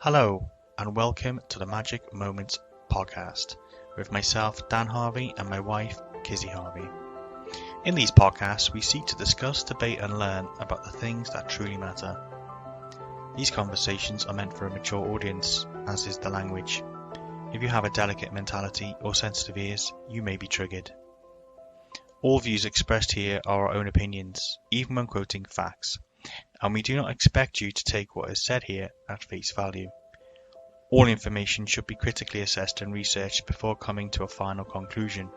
Hello, and welcome to the Magic Moments podcast with myself, Dan Harvey, and my wife, Kizzy Harvey. In these podcasts, we seek to discuss, debate, and learn about the things that truly matter. These conversations are meant for a mature audience, as is the language. If you have a delicate mentality or sensitive ears, you may be triggered. All views expressed here are our own opinions, even when quoting facts, and we do not expect you to take what is said here at face value. All information should be critically assessed and researched before coming to a final conclusion.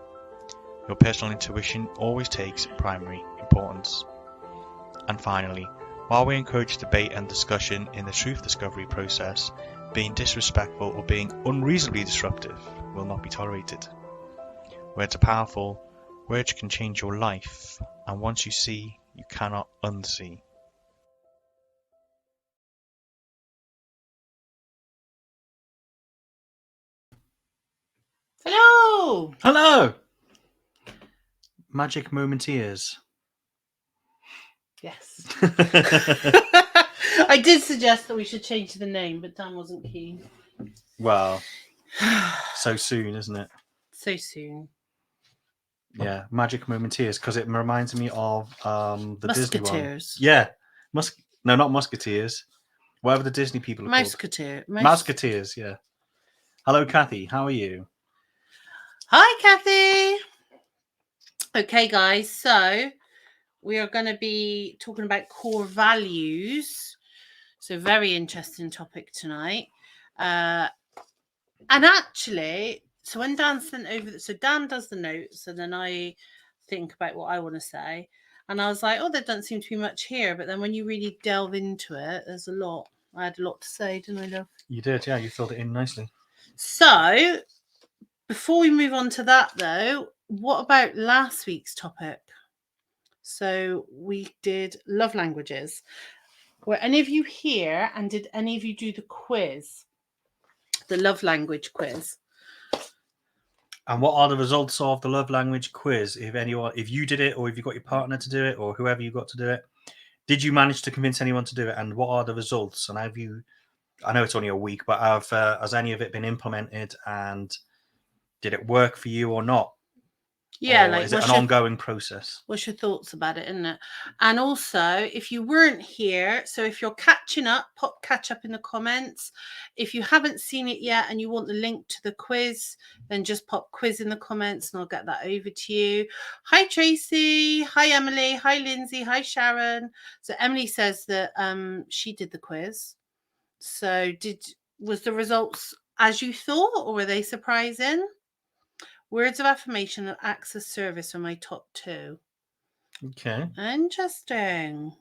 Your personal intuition always takes primary importance. And finally, while we encourage debate and discussion in the truth discovery process, being disrespectful or being unreasonably disruptive will not be tolerated. Words are powerful, words can change your life, and once you see, you cannot unsee. Hello! Hello! Magic Momenteers. Yes. I did suggest that we should change the name, but Dan wasn't keen. Well, so soon, isn't it? So soon. Yeah, Magic Momenteers, because it reminds me of the Disney one. Musketeers. Yeah. No, not Musketeers. Whatever the Disney people are called. Musketeers, yeah. Hello, Kathy. How are you? Hi, Kathy. Okay, guys. So we are going to be talking about core values. So very interesting topic tonight. And actually, so when Dan sent over, so Dan does the notes, and then I think about what I want to say. And I was like, oh, there doesn't seem to be much here. But then when you really delve into it, there's a lot. I had a lot to say, didn't I, love? You did, yeah. You filled it in nicely. So before we move on to that, though, what about last week's topic? So we did love languages. Were any of you here, and did any of you do the quiz? The love language quiz? And what are the results of the love language quiz? If you did it, or if you got your partner to do it, or whoever you got to do it, did you manage to convince anyone to do it? And what are the results? And have you? I know it's only a week, but has any of it been implemented? And did it work for you or not? Yeah, or like is it an ongoing process? What's your thoughts about it, isn't it? And also, if you weren't here, so if you're catching up, pop catch up in the comments. If you haven't seen it yet and you want the link to the quiz, then just pop quiz in the comments and I'll get that over to you. Hi Tracy, hi Emily, hi Lindsay, hi Sharon. So Emily says that she did the quiz. So was the results as you thought, or were they surprising? Words of affirmation and acts of service are my top two. Okay. Interesting.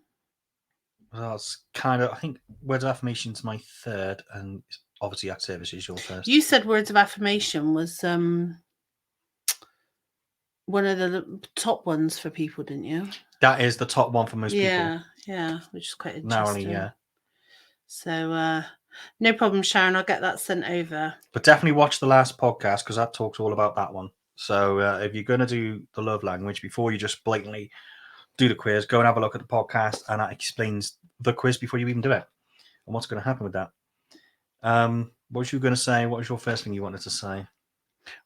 Well, that's kind of, I think words of affirmation is my third, and obviously acts of service is your first. You said words of affirmation was one of the top ones for people, didn't you? That is the top one for most people. Yeah, which is quite interesting. Narrowly, yeah. So, no problem, Sharon. I'll get that sent over. But definitely watch the last podcast because that talks all about that one. So if you're going to do the love language, before you just blatantly do the quiz, go and have a look at the podcast, and that explains the quiz before you even do it and what's going to happen with that. What was you going to say? What was your first thing you wanted to say?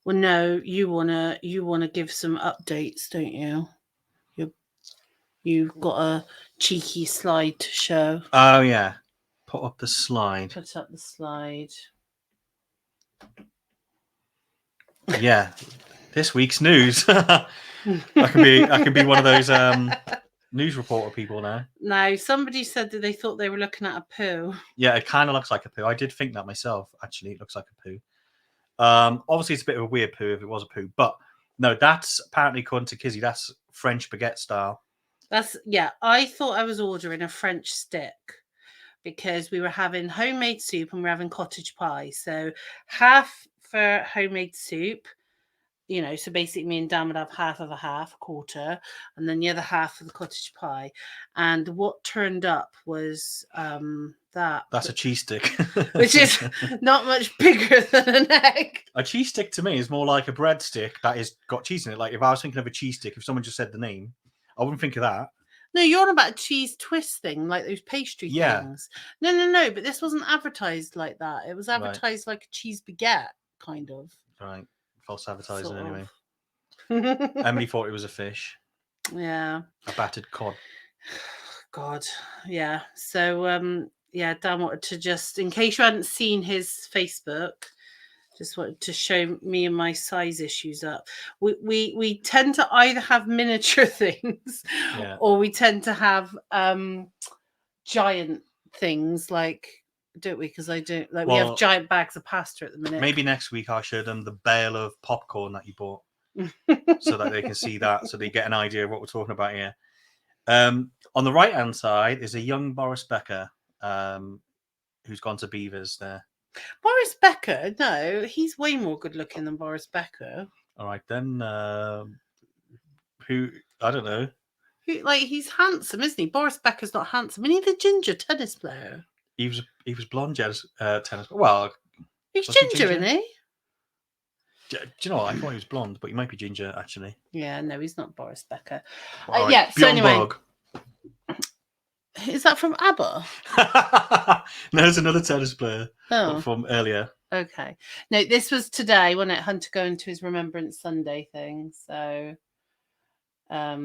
Well, no, you wanna give some updates, don't you? You've got a cheeky slide to show. Oh yeah, put up the slide. Put up the slide. Yeah, this week's news. I can be one of those news reporter people now. Now, somebody said that they thought they were looking at a poo. Yeah, it kind of looks like a poo. I did think that myself. Actually, it looks like a poo. Obviously, it's a bit of a weird poo if it was a poo, but no, that's apparently, according to Kizzy, that's French baguette style. I thought I was ordering a French stick because we were having homemade soup and we're having cottage pie. So half for homemade soup, so basically me and Dan would have half of a quarter, and then the other half of the cottage pie. And what turned up was That's a cheese stick. which is not much bigger than an egg. A cheese stick to me is more like a breadstick that is got cheese in it. Like if I was thinking of a cheese stick, if someone just said the name, I wouldn't think of that. No, you're on about a cheese twist thing, like those pastry things. No, but this wasn't advertised like that. It was advertised like a cheese baguette, kind of. Right. False advertising, Sort anyway. of. Emily thought it was a fish. Yeah. A battered cod. God. Yeah. So, yeah, Dan wanted to just, in case you hadn't seen his Facebook, just wanted to show me and my size issues up. We tend to either have miniature things, Yeah. or we tend to have giant things, like, don't we? Because I don't like. We have giant bags of pasta at the minute. Maybe next week I'll show them the bale of popcorn that you bought, so that they can see that, so they get an idea of what we're talking about here. On the right hand side is a young Boris Becker, who's gone to Beavers there. Boris Becker? No, he's way more good looking than Boris Becker. All right then. Who? I don't know. Like, he's handsome, isn't he? Boris Becker's not handsome. Isn't he the ginger tennis player? He was blonde tennis. Well, he's ginger, isn't he? Do you know what? I thought he was blonde, but he might be ginger actually. Yeah, no, he's not Boris Becker. Right. Yeah. So anyway, Bog. Is that from ABBA? No, there's another tennis player from earlier. Okay. No, this was today, wasn't it? Hunter going to his Remembrance Sunday thing. So, I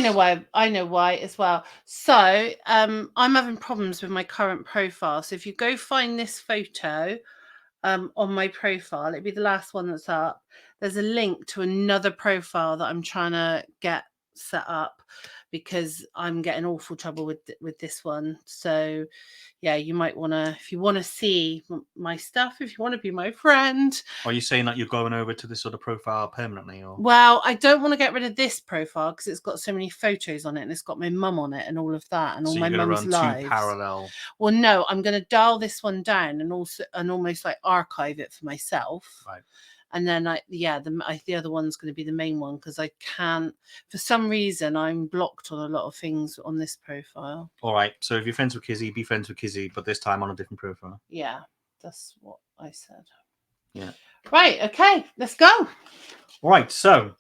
know why as well. So, I'm having problems with my current profile. So if you go find this photo on my profile, it'd be the last one that's up. There's a link to another profile that I'm trying to get set up, because I'm getting awful trouble with this one. So yeah, you might want to, if you want to see my stuff, if you want to be my friend. Are you saying that you're going over to this sort of profile permanently? Or? Well, I don't want to get rid of this profile because it's got so many photos on it, and it's got my mum on it and all of that, and all my mum's lives. Two parallel. Well, no, I'm going to dial this one down and almost like archive it for myself. Right. And then the other one's going to be the main one, because I can't, for some reason, I'm blocked on a lot of things on this profile. All right. So if you're friends with Kizzy, be friends with Kizzy, but this time on a different profile. Yeah, that's what I said. Yeah. Right. Okay. Let's go. Right. So,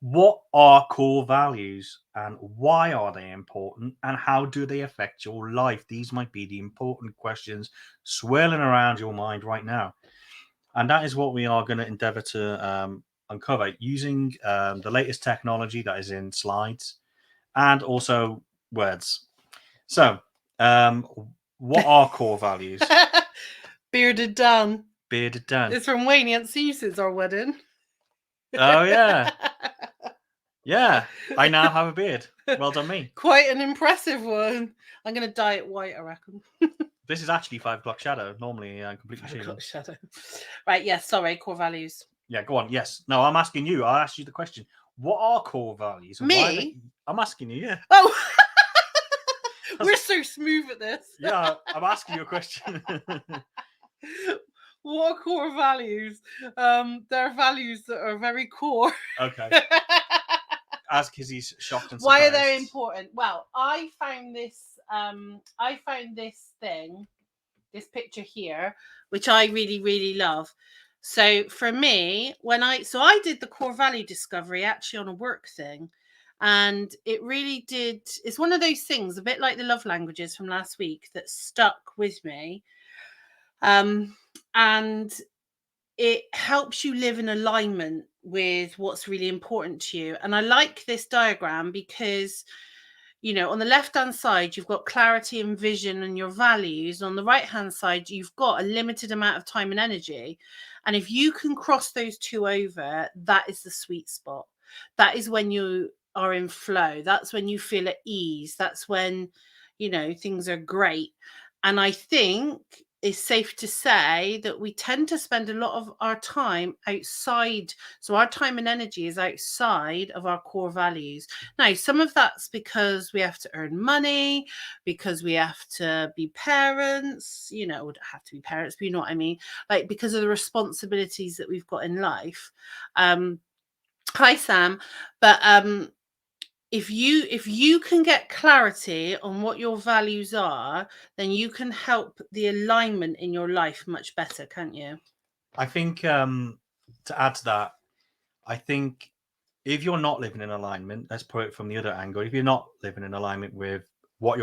what are core values, and why are they important, and how do they affect your life? These might be the important questions swirling around your mind right now. And that is what we are going to endeavour to uncover using the latest technology that is in slides and also words. So, what are core values? Bearded Dan. Bearded Dan. It's from Wayne. He hasn't seen you since our wedding. Oh, yeah. Yeah. I now have a beard. Well done, me. Quite an impressive one. I'm going to dye it white, I reckon. This is actually 5 o'clock shadow. Normally, completely 5 o'clock shadow. shadow. Right, yes, sorry, core values. Yeah, go on. Yes. No, I'm asking you. I'll ask you the question. What are core values? Me? I'm asking you, yeah. Oh! We're so smooth at this. Yeah, I'm asking you a question. What are core values? They're values that are very core. Okay. As Kizzy's shocked and surprised. Why are they important? Well, I found this thing, this picture here, which I really, really love. So for me, I did the core value discovery actually on a work thing, and it really did. It's one of those things, a bit like the love languages from last week, that stuck with me. And it helps you live in alignment with what's really important to you. And I like this diagram because, on the left-hand side, you've got clarity and vision and your values. On the right-hand side, you've got a limited amount of time and energy. And if you can cross those two over, that is the sweet spot. That is when you are in flow. That's when you feel at ease. That's when, things are great. And I think it's safe to say that we tend to spend a lot of our time outside. So our time and energy is outside of our core values. Now, some of that's because we have to earn money, because we have to be parents, we don't have to be parents, but you know what I mean? Like, because of the responsibilities that we've got in life. Hi, Sam. But if you can get clarity on what your values are, then you can help the alignment in your life much better, can't you? I think to add to that, I think if you're not living in alignment, let's put it from the other angle. If you're not living in alignment with what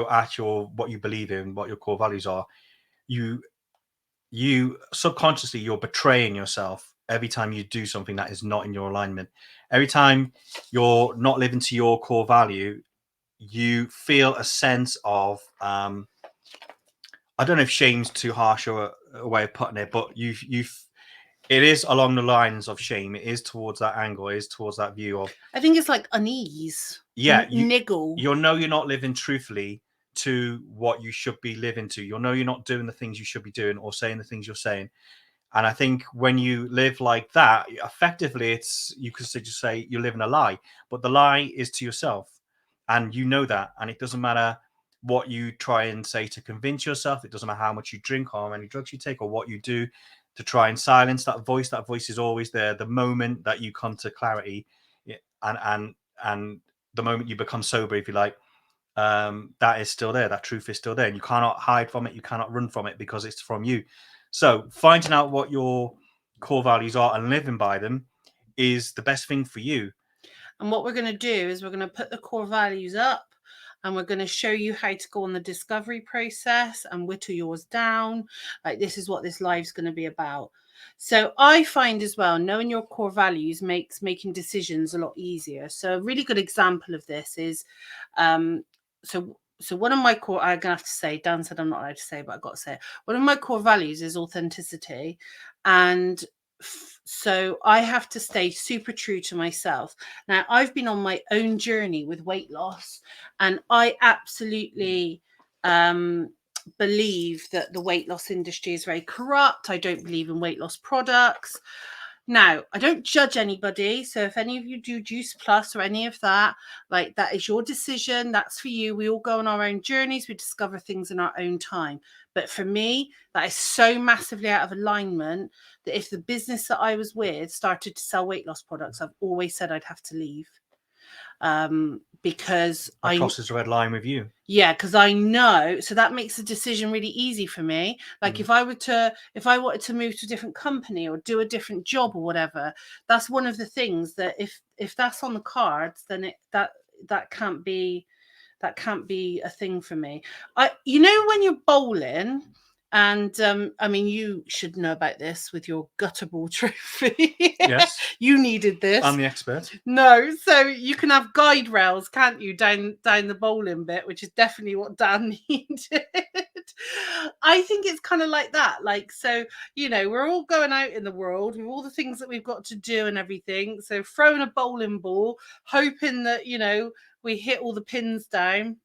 what you believe in, what your core values are, you subconsciously you're betraying yourself every time you do something that is not in your alignment. Every time you're not living to your core value, you feel a sense of I don't know if shame's too harsh or a way of putting it, but it is along the lines of shame. It is towards that angle. It is towards that view of, I think it's like unease, yeah, niggle. you'll know you're not living truthfully to what you should be living to. You'll know you're not doing the things you should be doing or saying the things you're saying. And I think when you live like that, effectively, you could just say you're living a lie, but the lie is to yourself, and you know that. And it doesn't matter what you try and say to convince yourself. It doesn't matter how much you drink or how many drugs you take or what you do to try and silence that voice. That voice is always there. The moment that you come to clarity, and the moment you become sober, if you like, that is still there. That truth is still there, and you cannot hide from it. You cannot run from it because it's from you. So finding out what your core values are and living by them is the best thing for you. And what we're going to do is we're going to put the core values up, and we're going to show you how to go on the discovery process and whittle yours down. Like, this is what this live's going to be about. So I find as well, knowing your core values makes making decisions a lot easier. So a really good example of this is, so one of my core, I'm gonna have to say, Dan said I'm not allowed to say, but I've got to say it. One of my core values is authenticity, and so I have to stay super true to myself. Now, I've been on my own journey with weight loss, and I absolutely believe that the weight loss industry is very corrupt. I don't believe in weight loss products. Now, I don't judge anybody. So if any of you do Juice Plus or any of that, like, that is your decision. That's for you. We all go on our own journeys. We discover things in our own time. But for me, that is so massively out of alignment that if the business that I was with started to sell weight loss products, I've always said I'd have to leave. Because That crosses the red line with you. Yeah, because I know, so that makes the decision really easy for me. Like, if I wanted to move to a different company or do a different job or whatever, that's one of the things that if that's on the cards, then that can't be a thing for me. When you're bowling, and I mean, you should know about this with your gutterball trophy. Yes. You needed this. I'm the expert. No, so you can have guide rails, can't you, down the bowling bit, which is definitely what Dan needed. I think it's kind of like that. Like, so, we're all going out in the world with all the things that we've got to do and everything. So throwing a bowling ball, hoping that, we hit all the pins down.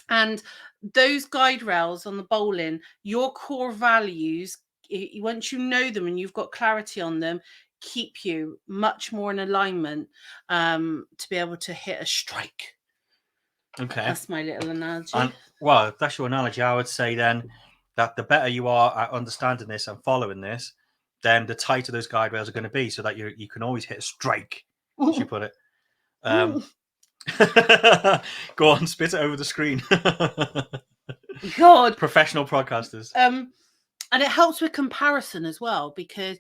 And those guide rails on the bowling, your core values, once you know them and you've got clarity on them, keep you much more in alignment to be able to hit a strike. Okay. That's my little analogy. And, well, if that's your analogy, I would say then that the better you are at understanding this and following this, then the tighter those guide rails are going to be, so that you can always hit a strike, as you put it. Go on, spit it over the screen. God. Professional podcasters. And it helps with comparison as well, because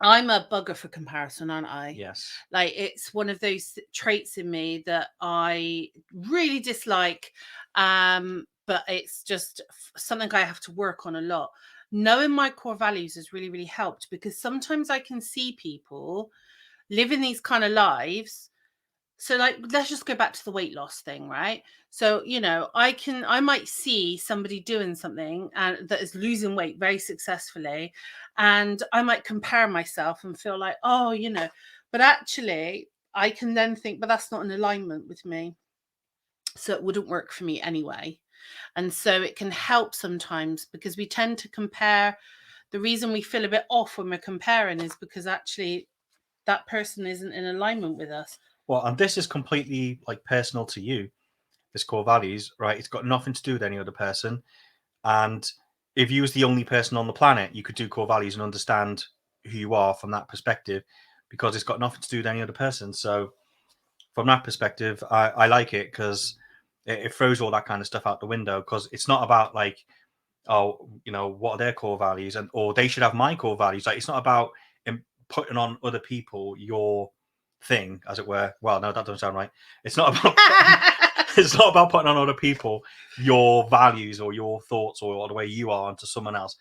I'm a bugger for comparison, aren't I? Yes. Like, it's one of those traits in me that I really dislike, but it's just something I have to work on a lot. Knowing my core values has really, really helped, because sometimes I can see people living these kind of lives. So, like, let's just go back to the weight loss thing, right? So, I might see somebody doing something and that is losing weight very successfully, and I might compare myself and feel like, oh, but actually I can then think, but that's not in alignment with me, so it wouldn't work for me anyway. And so it can help sometimes, because we tend to compare. The reason we feel a bit off when we're comparing is because actually that person isn't in alignment with us. Well, and this is completely like personal to you, this core values, right? It's got nothing to do with any other person. And if you was the only person on the planet, you could do core values and understand who you are from that perspective, because it's got nothing to do with any other person. So from that perspective, I like it, because it throws all that kind of stuff out the window, because it's not about like, oh, what are their core values, or they should have my core values. Like, it's not about putting on other people your thing, as it were. Well, no, that doesn't sound right. It's not about it's not about putting on other people your values or your thoughts or the way you are onto someone else.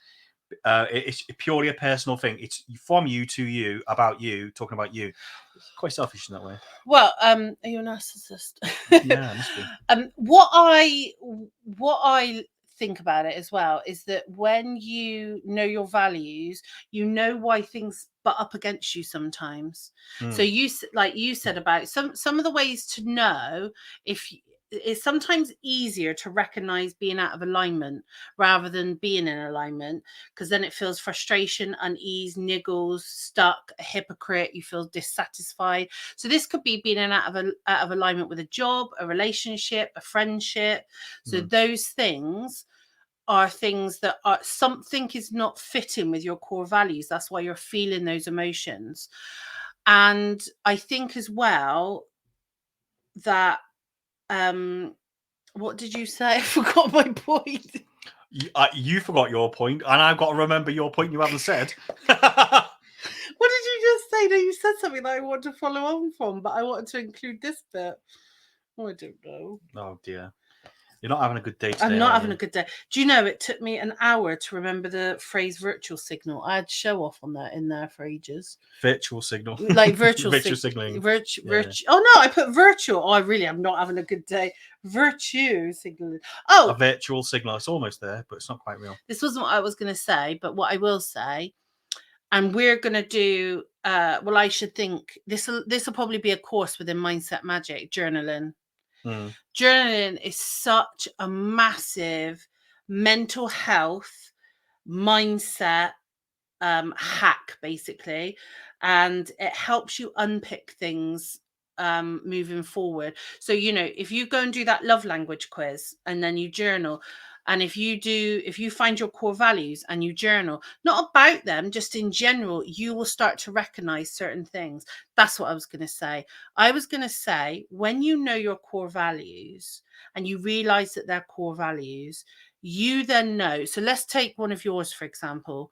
It's purely a personal thing. It's from you to you, about you, talking about you. It's quite selfish in that way. Well, are you a narcissist? Yeah, it must be. What I think about it as well is that when you know your values, you know why things butt up against you sometimes. So like you said about some of the ways to know if it's sometimes easier to recognize being out of alignment rather than being in alignment, because then it feels frustration, unease, niggles, stuck, a hypocrite, you feel dissatisfied. So this could be being out of alignment with a job, a relationship, a friendship. So those things are things that are something is not fitting with your core values. That's why you're feeling those emotions. And I think as well that what did you say? I forgot my point. You forgot your point, and I've got to remember your point you haven't said. What did you just say? No, you said something that I want to follow on from, but I wanted to include this bit. Oh, I don't know. Oh dear. You're not having a good day today. I'm not having a good day. Do you know it took me an hour to remember the phrase virtual signal? I had show off on that in there for ages. Virtual signal. Like virtual signaling. Oh no, I put virtual. Oh, I really am not having a good day. Virtue signaling. Oh, a virtual signal. It's almost there, but it's not quite real. This wasn't what I was going to say, but what I will say, and we're going to do, well, I should think this will probably be a course within Mindset Magick, journaling. Journaling is such a massive mental health mindset hack, basically, and it helps you unpick things moving forward. So if you go and do that love language quiz and then you journal, and if you find your core values and you journal, not about them, just in general, you will start to recognize certain things. That's what I was going to say. I was going to say, when you know your core values and you realize that they're core values, you then know. So let's take one of yours, for example,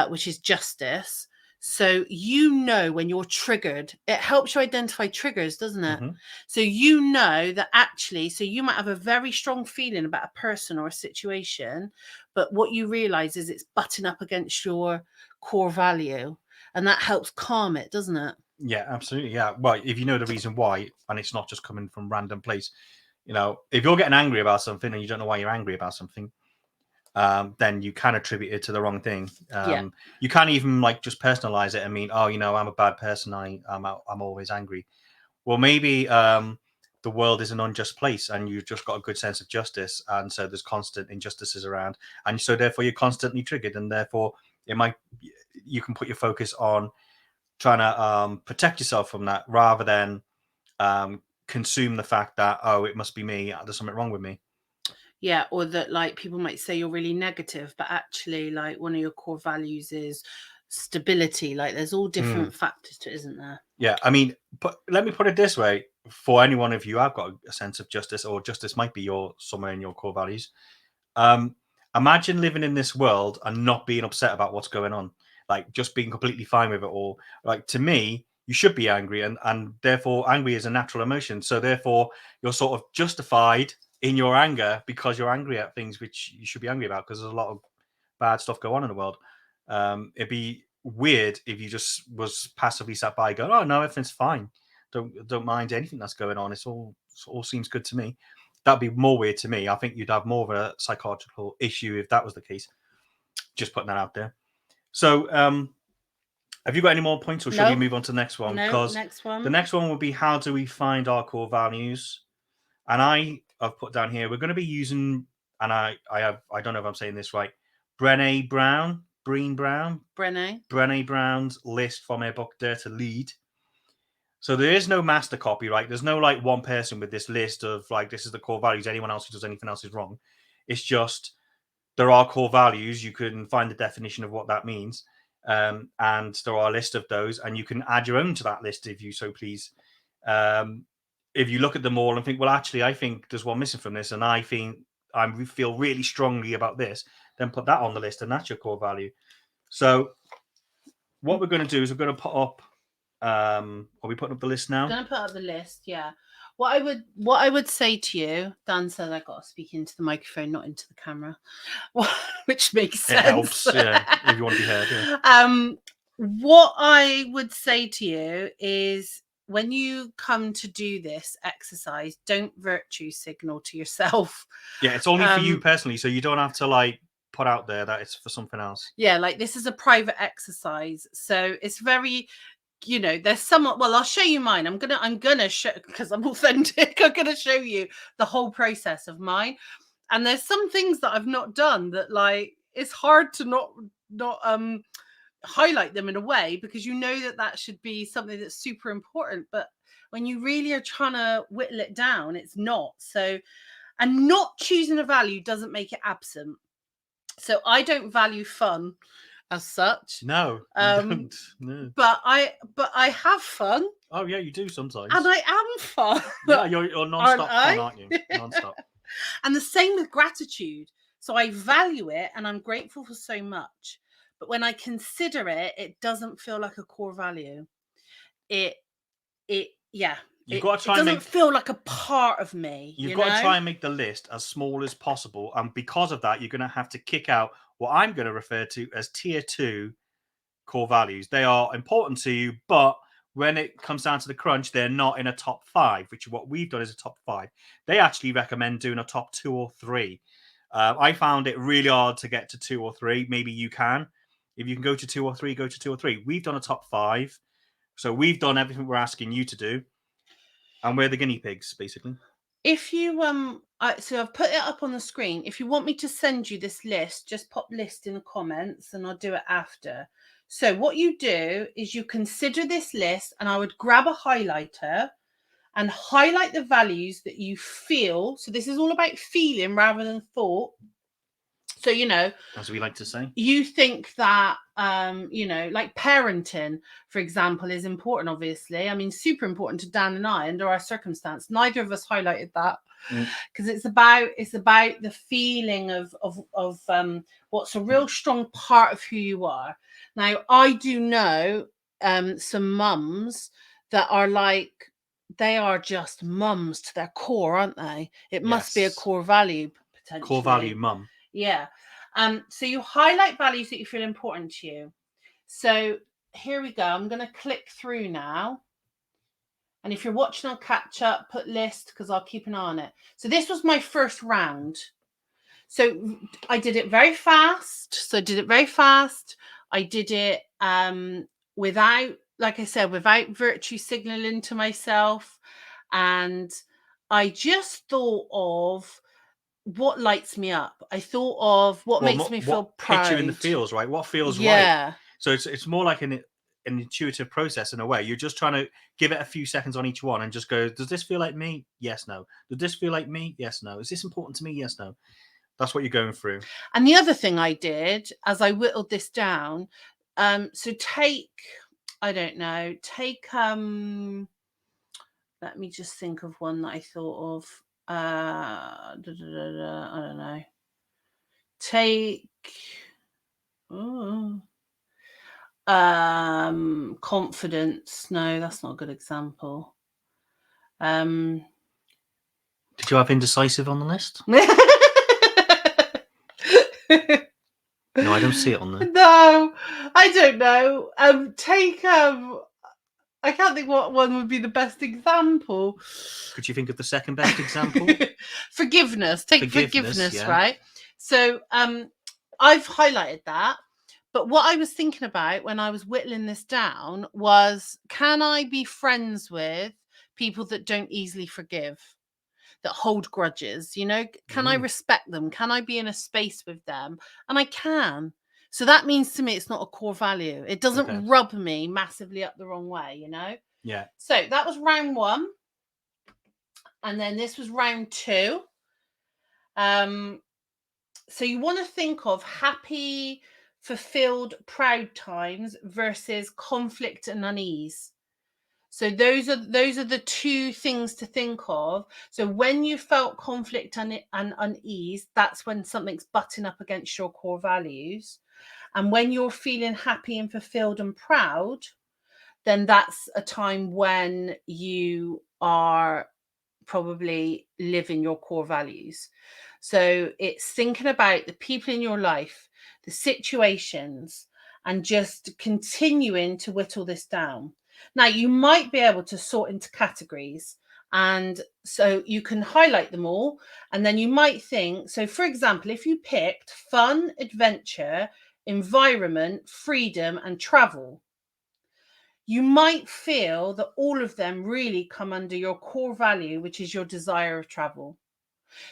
which is justice. So when you're triggered, it helps you identify triggers, doesn't it? So that actually, so you might have a very strong feeling about a person or a situation, but what you realize is it's butting up against your core value, and that helps calm it, doesn't it? Yeah, absolutely. Yeah. Well, if you know the reason why, and it's not just coming from random place, if you're getting angry about something and you don't know why you're angry about something, then you can attribute it to the wrong thing. You can't even just personalize it and mean, oh, I'm a bad person. I'm always angry. Well, maybe the world is an unjust place and you've just got a good sense of justice. And so there's constant injustices around. And so therefore you're constantly triggered. And therefore you can put your focus on trying to protect yourself from that rather than consume the fact that, oh, it must be me. There's something wrong with me. Yeah, or that people might say you're really negative, but actually one of your core values is stability. There's all different factors to it, isn't there? Yeah, I mean, let me put it this way: for any one of you, I've got a sense of justice, or justice might be somewhere in your core values. Imagine living in this world and not being upset about what's going on, just being completely fine with it all. To me, you should be angry, and therefore angry is a natural emotion. So therefore, you're sort of justified in your anger because you're angry at things which you should be angry about, because there's a lot of bad stuff going on in the world. It'd be weird if you just was passively sat by going, oh no, everything's fine, don't mind anything that's going on, it all seems good to me. That'd be more weird to me. I think you'd have more of a psychological issue if that was the case. Just putting that out there. So have you got any more points, or shall we move on to the next one? Because next one. The next one will be, how do we find our core values? And I've put down here, we're going to be using, and I don't know if I'm saying this right, Brené Brown's list from her book Dare to Lead. So there is no master copy, right? There's no one person with this list of this is the core values. Anyone else who does anything else is wrong. It's just there are core values. You can find the definition of what that means. And there are a list of those, and you can add your own to that list if you so please. If you look at them all and think, well, actually, I think there's one missing from this, and I feel really strongly about this, then put that on the list, and that's your core value. So what we're going to do is we're going to put up Are we putting up the list now? I'm gonna put up the list. Yeah. What I would say to you, Dan said I got to speak into the microphone, not into the camera, which makes sense. It helps, yeah, if you want to be heard. Yeah. What I would say to you is, when you come to do this exercise, don't virtue signal to yourself. Yeah, it's only for you personally, so you don't have to like put out there that it's for something else. Yeah, like this is a private exercise, so it's very, you know, there's somewhat. Well, I'll show you mine. I'm gonna show, because I'm authentic. I'm gonna show you the whole process of mine, and there's some things that I've not done that, like, it's hard to not highlight them in a way, because you know that should be something that's super important, but when you really are trying to whittle it down, it's not. So, and not choosing a value doesn't make it absent. So I don't value fun as such. No, you don't. No. But I have fun. Oh yeah, you do sometimes. And I am fun. Yeah, you're non-stop fun, aren't you? Non-stop. And the same with gratitude. So I value it and I'm grateful for so much. But when I consider it, it doesn't feel like a core value. You've got to try it doesn't feel like a part of me. You've got to try and make the list as small as possible. And because of that, you're going to have to kick out what I'm going to refer to as tier 2 core values. They are important to you, but when it comes down to the crunch, they're not in a top 5, which is what we've done as a top 5. They actually recommend doing a top 2 or 3. I found it really hard to get to 2 or 3. Maybe you can. If you can go to 2 or 3, go to 2 or 3. We've done a top 5. So we've done everything we're asking you to do. And we're the guinea pigs, basically. If you so I've put it up on the screen. If you want me to send you this list, just pop list in the comments and I'll do it after. So what you do is you consider this list, and I would grab a highlighter and highlight the values that you feel. So this is all about feeling rather than thought. So, you know, as we like to say, you think that, you know, like parenting, for example, is important, obviously. I mean, super important to Dan and I under our circumstance. Neither of us highlighted that because it's about the feeling of what's a real strong part of who you are. Now, I do know some mums that are like, they are just mums to their core, aren't they? It must be a core value, potentially. Core value mum. Yeah. So you highlight values that you feel important to you. So here we go. I'm going to click through now. And if you're watching on catch up, put list, because I'll keep an eye on it. So this was my first round. So I did it very fast. I did it without, like I said, without virtue signaling to myself. And I just thought of what lights me up. I thought of what makes me feel proud. Hits you in the feels, right? What feels right. So it's more like an intuitive process in a way. You're just trying to give it a few seconds on each one and just go, does this feel like me? Yes, no. Does this feel like me? Yes, no. Is this important to me? Yes, no. That's what you're going through. And the other thing I did as I whittled this down, so take, I don't know, take let me just think of one that I thought of. I don't know. Take confidence. No, that's not a good example. Did you have indecisive on the list? No, I don't see it on there. No, I don't know. Take I can't think what one would be the best example. Could you think of the second best example? Forgiveness. Take forgiveness, yeah. Right? So I've highlighted that. But what I was thinking about when I was whittling this down was, can I be friends with people that don't easily forgive, that hold grudges? You know, can I respect them? Can I be in a space with them? And I can. So that means to me it's not a core value. It doesn't rub me massively up the wrong way, you know? Yeah. So that was round 1. And then this was round 2. So you want to think of happy, fulfilled, proud times versus conflict and unease. So those are the 2 things to think of. So when you felt conflict and unease, that's when something's butting up against your core values. And when you're feeling happy and fulfilled and proud, then that's a time when you are probably living your core values. So it's thinking about the people in your life, the situations, and just continuing to whittle this down. Now, you might be able to sort into categories, and so you can highlight them all. And then you might think, so for example, if you picked fun, adventure, environment, freedom, and travel, you might feel that all of them really come under your core value, which is your desire of travel.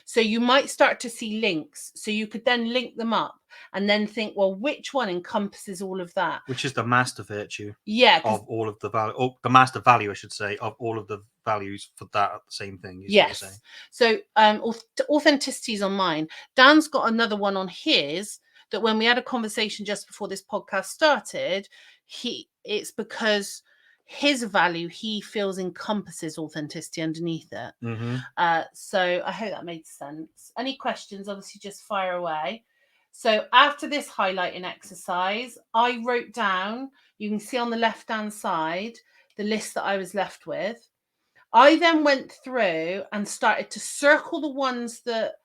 So you might start to see links. So you could then link them up and then think, well, which one encompasses all of that? Which is the master virtue Yeah. of all of the value, or the master value, I should say, of all of the values for that same thing. Is Yes. What you're saying. So authenticity is on mine. Dan's got another one on his that when we had a conversation just before this podcast started, it's because his value he feels encompasses authenticity underneath it. Mm-hmm. So I hope that made sense. Any questions, obviously just fire away. So after this highlighting exercise, I wrote down, you can see on the left hand side, the list that I was left with. I then went through and started to circle the ones that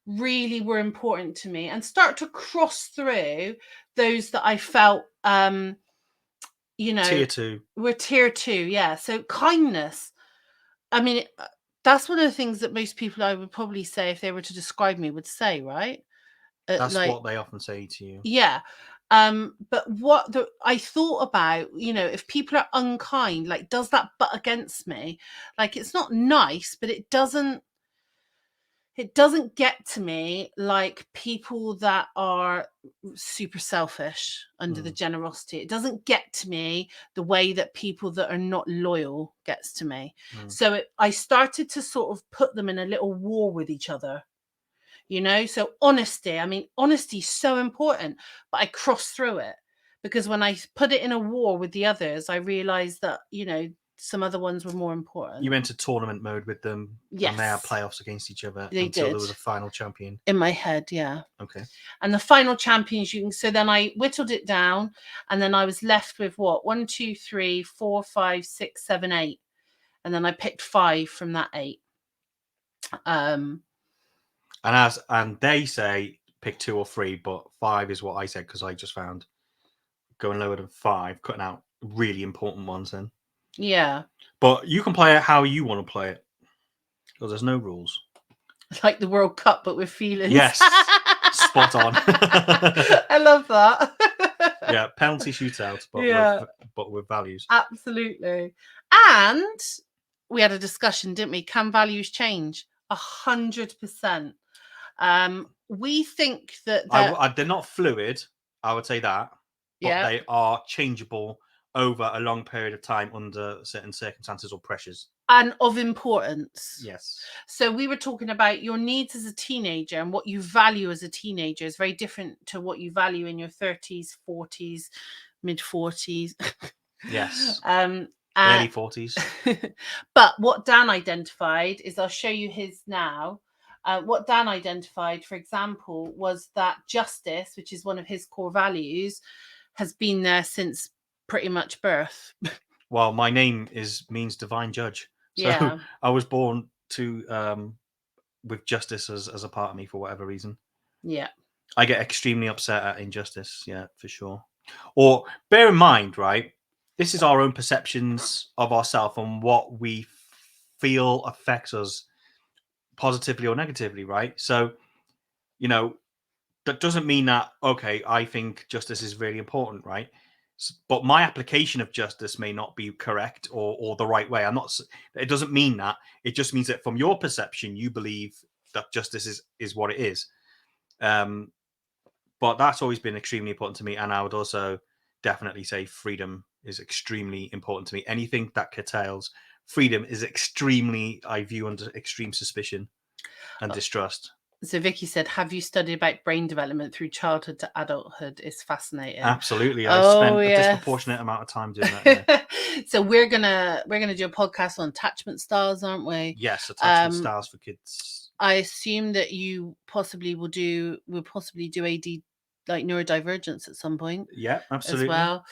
really were important to me and start to cross through those that I felt, Tier 2. were tier 2. Yeah. So kindness. I mean, that's one of the things that most people I would probably say if they were to describe me would say, right? That's what they often say to you. Yeah. But I thought about, if people are unkind, like, does that butt against me? Like, it's not nice, but it doesn't get to me like people that are super selfish under the generosity. It doesn't get to me the way that people that are not loyal gets to me. So I started to sort of put them in a little war with each other. So honesty is so important, but I crossed through it because when I put it in a war with the others, I realized that, some other ones were more important. You went to tournament mode with them, yes, and they had playoffs against each other they until did. there was a final champion. In my head, yeah. Okay. And the final champions, so then I whittled it down, and then I was left with what? 1, 2, 3, 4, 5, 6, 7, 8. And then I picked 5 from that 8. And they say pick 2 or 3, but 5 is what I said because I just found going lower than 5, cutting out really important ones then. Yeah. But you can play it how you want to play it. Because there's no rules. Like the World Cup, but with feelings. Yes. Spot on. I love that. Yeah, penalty shootouts, but with values. Absolutely. And we had a discussion, didn't we? Can values change? 100%. We think that they're not fluid, I would say that, but they are changeable over a long period of time under certain circumstances or pressures. And of importance. Yes. So we were talking about your needs as a teenager, and what you value as a teenager is very different to what you value in your 30s, 40s, mid 40s. Yes. Early 40s. But what Dan identified is, I'll show you his now. What Dan identified, for example, was that justice, which is one of his core values, has been there since pretty much birth. Well, my name means divine judge. So I was born to with justice as a part of me for whatever reason. Yeah. I get extremely upset at injustice, yeah, for sure. Or bear in mind, right, this is our own perceptions of ourselves and what we feel affects us positively or negatively, right? So, that doesn't mean that, okay, I think justice is really important, right? But my application of justice may not be correct or the right way. It doesn't mean that. It just means that from your perception, you believe that justice is what it is. But that's always been extremely important to me. And I would also definitely say freedom is extremely important to me. Anything that curtails freedom is I view under extreme suspicion and distrust. So Vicky said, have you studied about brain development through childhood to adulthood? It's fascinating. Absolutely. I spent a disproportionate amount of time doing that. Yeah. So we're gonna do a podcast on attachment styles, aren't we? Yes, attachment styles for kids. I assume that you possibly will do AD like neurodivergence at some point Yeah, absolutely. as well.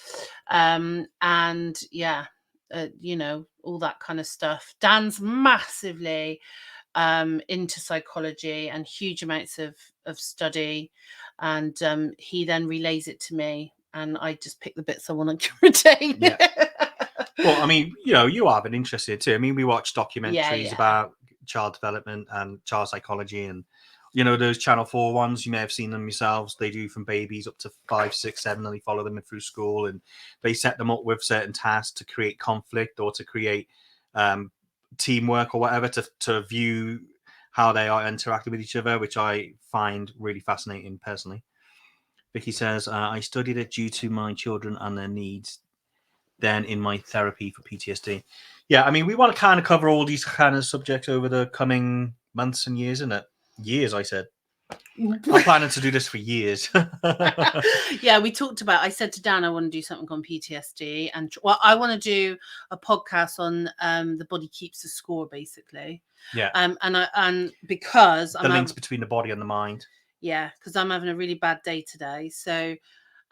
And yeah, all that kind of stuff. Dan's massively into psychology and huge amounts of study, and he then relays it to me, and I just pick the bits I want to retain. Yeah. Well, I mean, you have an interest here too. I mean, we watch documentaries about child development and child psychology, and those Channel 4 ones, you may have seen them yourselves. They do from babies up to 5, 6, 7, and they follow them through school, and they set them up with certain tasks to create conflict or to create teamwork or whatever, to view how they are interacting with each other, which I find really fascinating personally. Vicky says, I studied it due to my children and their needs, then in my therapy for PTSD. Yeah, I mean, we want to kind of cover all these kind of subjects over the coming months and years, isn't it? Years, I said. I'm planning to do this for years. Yeah, I said to Dan, I want to do something on PTSD, and I want to do a podcast on the body keeps the score, basically. Yeah. And because the links between the body and the mind. Yeah, because I'm having a really bad day today. So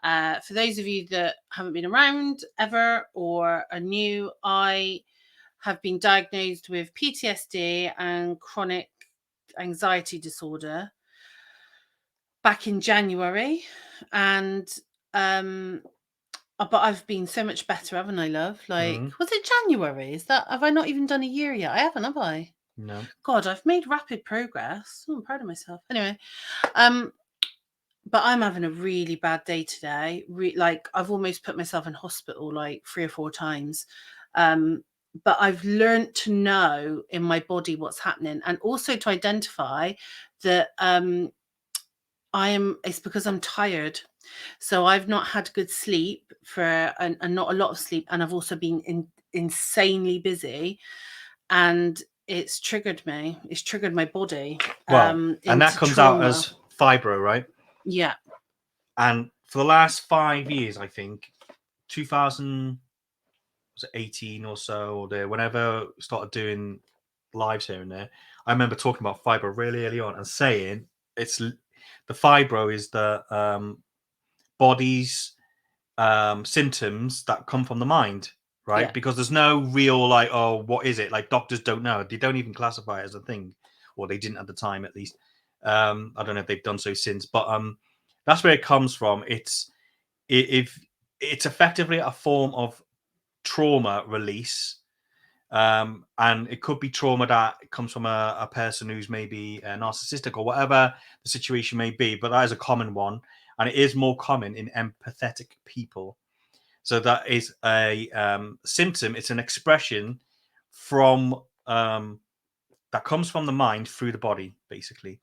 for those of you that haven't been around ever or are new, I have been diagnosed with PTSD and chronic anxiety disorder back in January, and but I've been so much better, haven't I, love? Like, was it January? Have I not even done a year yet? I haven't, have I? No. God, I've made rapid progress. I'm proud of myself. Anyway, but I'm having a really bad day today. Like, I've almost put myself in hospital like 3 or 4 times. But I've learned to know in my body what's happening, and also to identify that it's because I'm tired. So I've not had good sleep and not a lot of sleep, and I've also been insanely busy, and it's triggered me. It's triggered my body. Well, and that comes trauma. out as fibro, right? Yeah. And for the last 5 years, I think 2018 or so, or whenever I started doing lives here and there, I remember talking about fibro really early on and saying the fibro is the body's symptoms that come from the mind, right? Yeah. Because there's no real what is it? Like, doctors don't know. They don't even classify it as a thing, or they didn't at the time, at least. I don't know if they've done so since, but that's where it comes from. It's effectively a form of trauma release. And it could be trauma that comes from a person who's maybe narcissistic or whatever the situation may be, but that is a common one, and it is more common in empathetic people. So that is a symptom. It's an expression from that comes from the mind through the body, basically.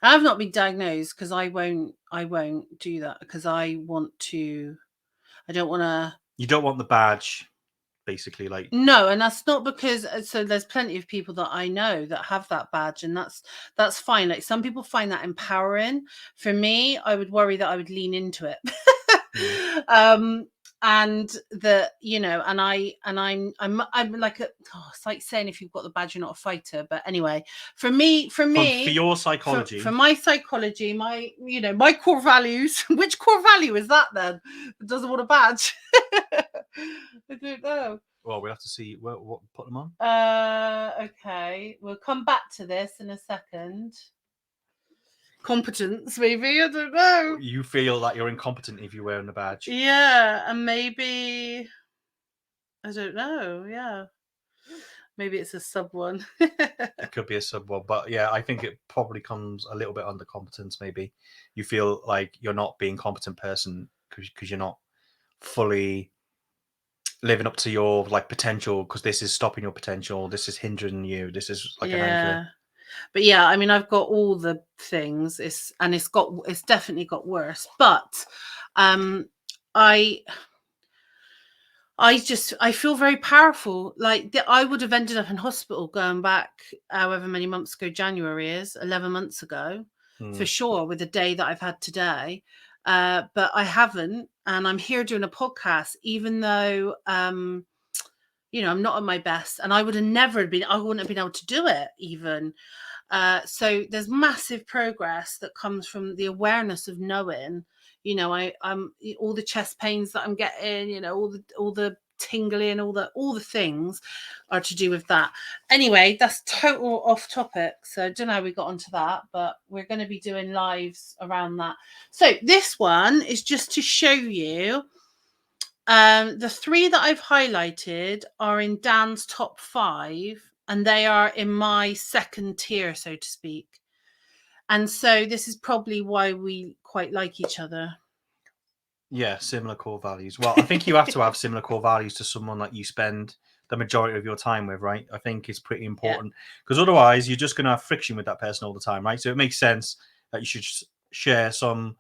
I've not been diagnosed because I won't do that, because I don't want to. You don't want the badge, basically, like. No, and that's not because, so there's plenty of people that I know that have that badge, and that's fine. Like, some people find that empowering. For me, I would worry that I would lean into it. And that, and I'm like it's like saying if you've got the badge, you're not a fighter. But anyway, for your psychology, for my psychology, my my core values. Which core value is that then? That doesn't want a badge. I don't know. Well, we'll have to see what put them on. Okay, we'll come back to this in a second. Competence, maybe. I don't know. You feel that you're incompetent if you're wearing a badge. Yeah, and maybe, I don't know. Yeah, maybe it's a sub one. It could be a sub one, but yeah, I think it probably comes a little bit under competence. Maybe you feel like you're not being a competent person because you're not fully living up to your potential, because this is stopping your potential. This is hindering you. This is like an anchor. But yeah, I mean, I've got all the things. It's definitely got worse. But I feel very powerful. Like, I would have ended up in hospital going back however many months ago January is, 11 months ago, for sure, with the day that I've had today. But I haven't, and I'm here doing a podcast, even though I'm not at my best, and I wouldn't have been able to do it even. So there's massive progress that comes from the awareness of knowing. I'm all the chest pains that I'm getting, all the tingling, all the things are to do with that. Anyway, that's total off topic. So I don't know how we got onto that, but we're going to be doing lives around that. So this one is just to show you. The 3 that I've highlighted are in Dan's top 5, and they are in my second tier, so to speak. And so this is probably why we quite like each other. Yeah, similar core values. Well, I think you have to have similar core values to someone that you spend the majority of your time with, right? I think it's pretty important because otherwise you're just going to have friction with that person all the time, right? So it makes sense that you should share some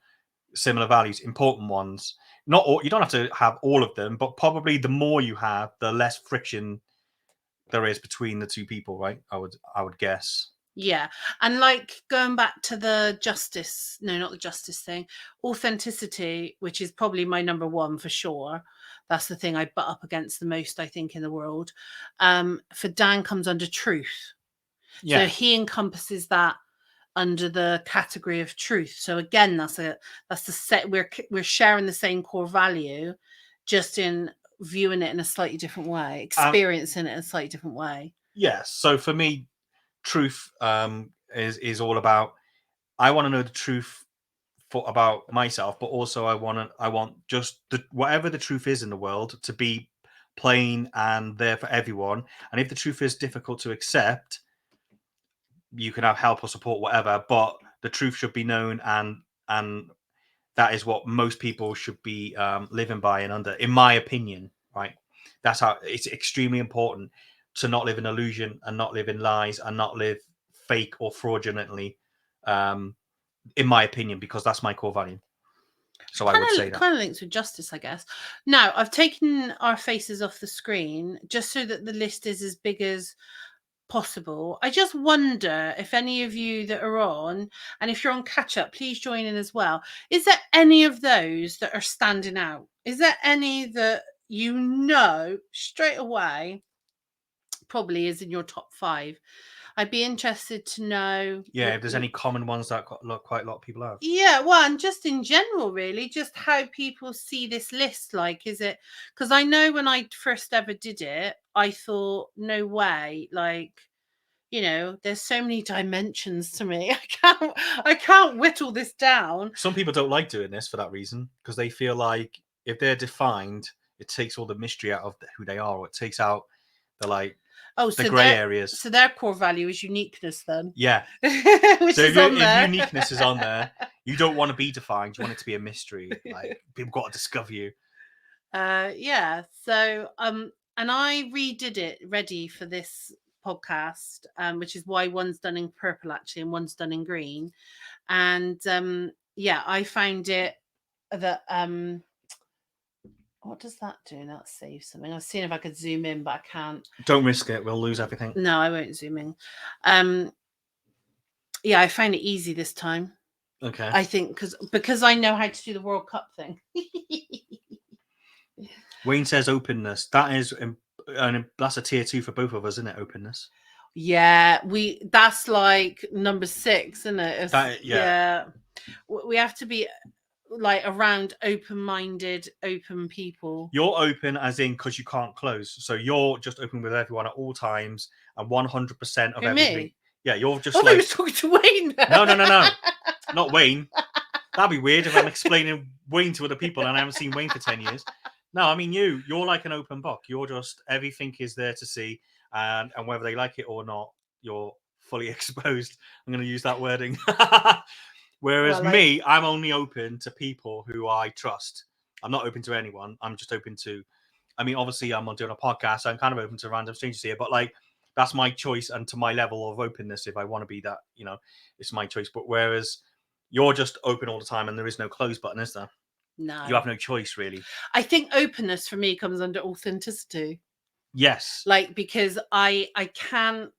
similar values, important ones. Not all, you don't have to have all of them, but probably the more you have, the less friction there is between the two people, right? I would guess. Yeah. And like going back to the justice, no, not the justice thing, authenticity, which is probably my number 1 for sure. That's the thing I butt up against the most, I think, in the world. For Dan comes under truth. Yeah. So he encompasses that under the category of truth. So again, that's the set. We're sharing the same core value, just in viewing it in a slightly different way, experiencing it in a slightly different way. Yes. So for me, truth is all about. I want to know the truth about myself, but also I want just whatever the truth is in the world to be plain and there for everyone. And if the truth is difficult to accept, you can have help or support, whatever. But the truth should be known, and that is what most people should be living by and under, in my opinion. Right? That's how it's extremely important to not live in illusion and not live in lies and not live fake or fraudulently. In my opinion, because that's my core value. So I would say that kind of links with justice, I guess. Now, I've taken our faces off the screen just so that the list is as big as possible. I just wonder if any of you that are on, and if you're on catch up, please join in as well. Is there any of those that are standing out? Is there any that straight away probably is in your top 5? I'd be interested to know. if there's any common ones that quite a lot of people have. Yeah, well, and just in general, really, just how people see this list. Like, is it because I know when I first ever did it, I thought, no way, like, there's so many dimensions to me. I can't whittle this down. Some people don't like doing this for that reason, because they feel like if they're defined, it takes all the mystery out of who they are, or it takes out the the grey areas. So their core value is uniqueness, then. Yeah. Which so is on there. if uniqueness is on there, you don't want to be defined. You want it to be a mystery. Like, people got to discover you. Yeah. So and I redid it ready for this podcast, which is why one's done in purple actually and one's done in green. And I found it that what does that do? That saves something. I was seeing if I could zoom in, but I can't. Don't risk it. We'll lose everything. No, I won't zoom in. I found it easy this time. Okay. I think because I know how to do the World Cup thing. Wayne says openness. That's a tier 2 for both of us, isn't it? Openness. Yeah, that's like number 6, isn't it? Yeah. We have to be like around open-minded, open people. You're open as in because you can't close. So you're just open with everyone at all times and 100% of everything. Me? Yeah, you're just I was talking to Wayne. No. Not Wayne. That'd be weird if I'm explaining Wayne to other people and I haven't seen Wayne for 10 years. No, I mean you're like an open book. You're just, everything is there to see, and whether they like it or not, you're fully exposed. I'm going to use that wording. Whereas me, I'm only open to people who I trust. I'm not open to anyone. I'm just open to, I mean, obviously I'm doing a podcast, so I'm kind of open to random strangers here, but like, that's my choice and to my level of openness. If I want to be that, it's my choice. But whereas you're just open all the time and there is no close button, is there? No. You have no choice, really. I think openness for me comes under authenticity. Yes. Like, because I can't,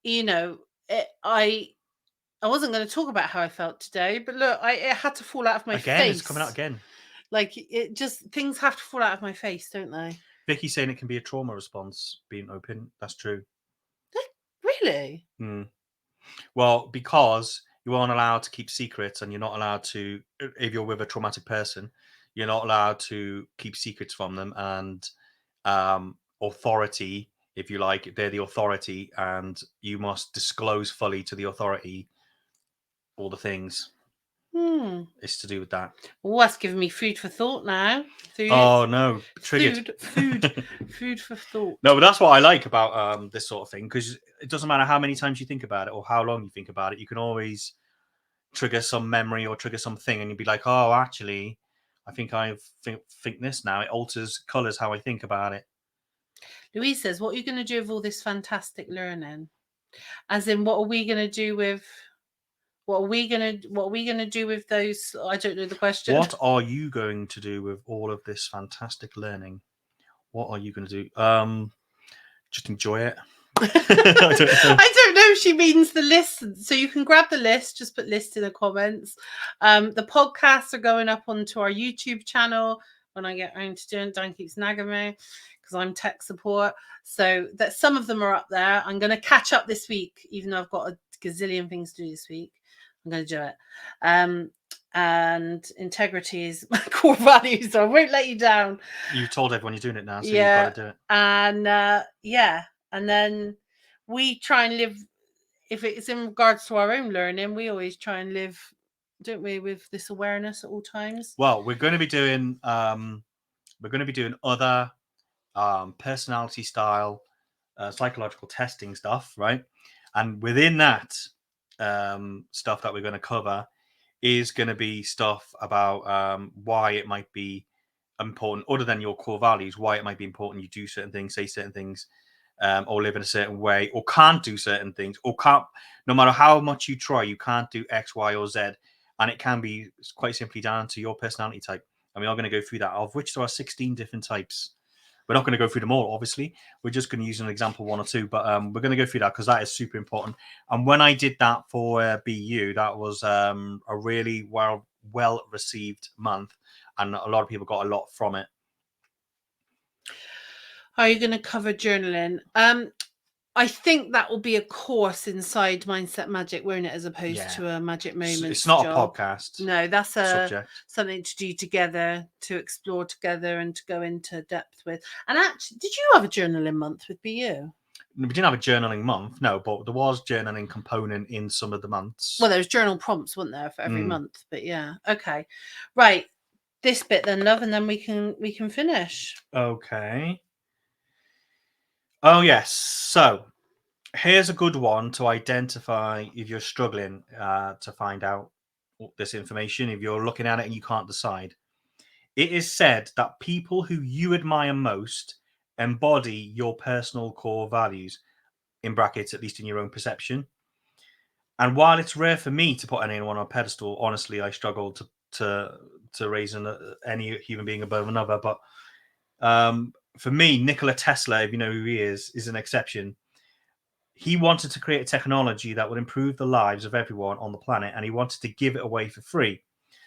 I wasn't going to talk about how I felt today, but look, it had to fall out of my face. It's coming out again. Like, things have to fall out of my face, don't they? Vicky's saying it can be a trauma response, being open. That's true. Really? Mm. Well, because you aren't allowed to keep secrets, and you're not allowed to, if you're with a traumatic person, you're not allowed to keep secrets from them. And authority, if you like, they're the authority, and you must disclose fully to the authority all the things. It's to do with that. Well, that's giving me food for thought now. Food, Oh no, triggered. food for thought. No, but that's what I like about this sort of thing, because it doesn't matter how many times you think about it or how long you think about it, you can always trigger some memory or trigger something, and you'd be like, oh, actually, I think I think this now. It alters colours how I think about it. Louise says, what are you going to do with all this fantastic learning? As in, what are we going to do with... What are we gonna do with those? I don't know the question. What are you going to do with all of this fantastic learning? What are you going to do? Just enjoy it. I don't know if she means the list. So you can grab the list, just put list in the comments. The podcasts are going up onto our YouTube channel when I get around to doing it. Dan keeps nagging me because I'm tech support. So that some of them are up there. I'm going to catch up this week, even though I've got a gazillion things to do this week. I'm going to do it. And integrity is my core value, so I won't let you down. You told everyone you're doing it now, so you've got to do it. And and then we try and live, if it's in regards to our own learning, we always try and live, don't we, with this awareness at all times. Well, we're going to be doing other personality style psychological testing stuff, right? And within that stuff that we're going to cover is going to be stuff about why it might be important, other than your core values, why it might be important you do certain things, say certain things, or live in a certain way, or can't do certain things, or can't, no matter how much you try, you can't do X, Y, or Z. And it can be quite simply down to your personality type. And we are going to go through that, of which there are 16 different types. We're not going to go through them all, obviously. We're just going to use an example, one or two, but we're going to go through that because that is super important. And when I did that for BU, that was a really well received month, and a lot of people got a lot from it. Are you going to cover journaling? I think that will be a course inside Mindset Magic, won't it, as opposed to a Magic Moments. It's not job. a podcast. No, that's subject. Something to do together, to explore together, and to go into depth with. And actually, did you have a journaling month with BU? We didn't have a journaling month, no, but there was journaling component in some of the months. Well, there was journal prompts, weren't there, for every month? But yeah, okay, right. This bit then, love, and then we can finish. Okay. Oh yes. So here's a good one to identify if you're struggling to find out this information. If you're looking at it and you can't decide, it is said that people who you admire most embody your personal core values, in brackets, at least in your own perception. And while it's rare for me to put anyone on a pedestal, honestly, I struggle to raise any human being above another. But for me, Nikola Tesla, if you know who he is an exception. He wanted to create a technology that would improve the lives of everyone on the planet, and he wanted to give it away for free.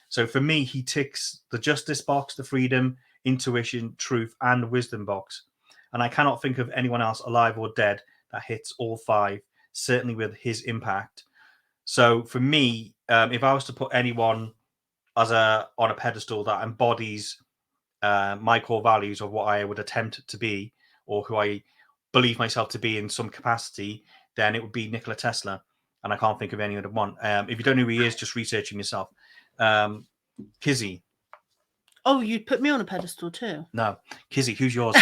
So for me, he ticks the justice box, the freedom, intuition, truth, and wisdom box. And I cannot think of anyone else, alive or dead, that hits all five, certainly with his impact. So for me, if I was to put anyone on a pedestal that embodies my core values of what I would attempt to be, or who I believe myself to be in some capacity, then it would be Nikola Tesla. And I can't think of any other one. If you don't know who he is, just researching yourself. Kizzy. Oh, you'd put me on a pedestal too? No. Kizzy, who's yours?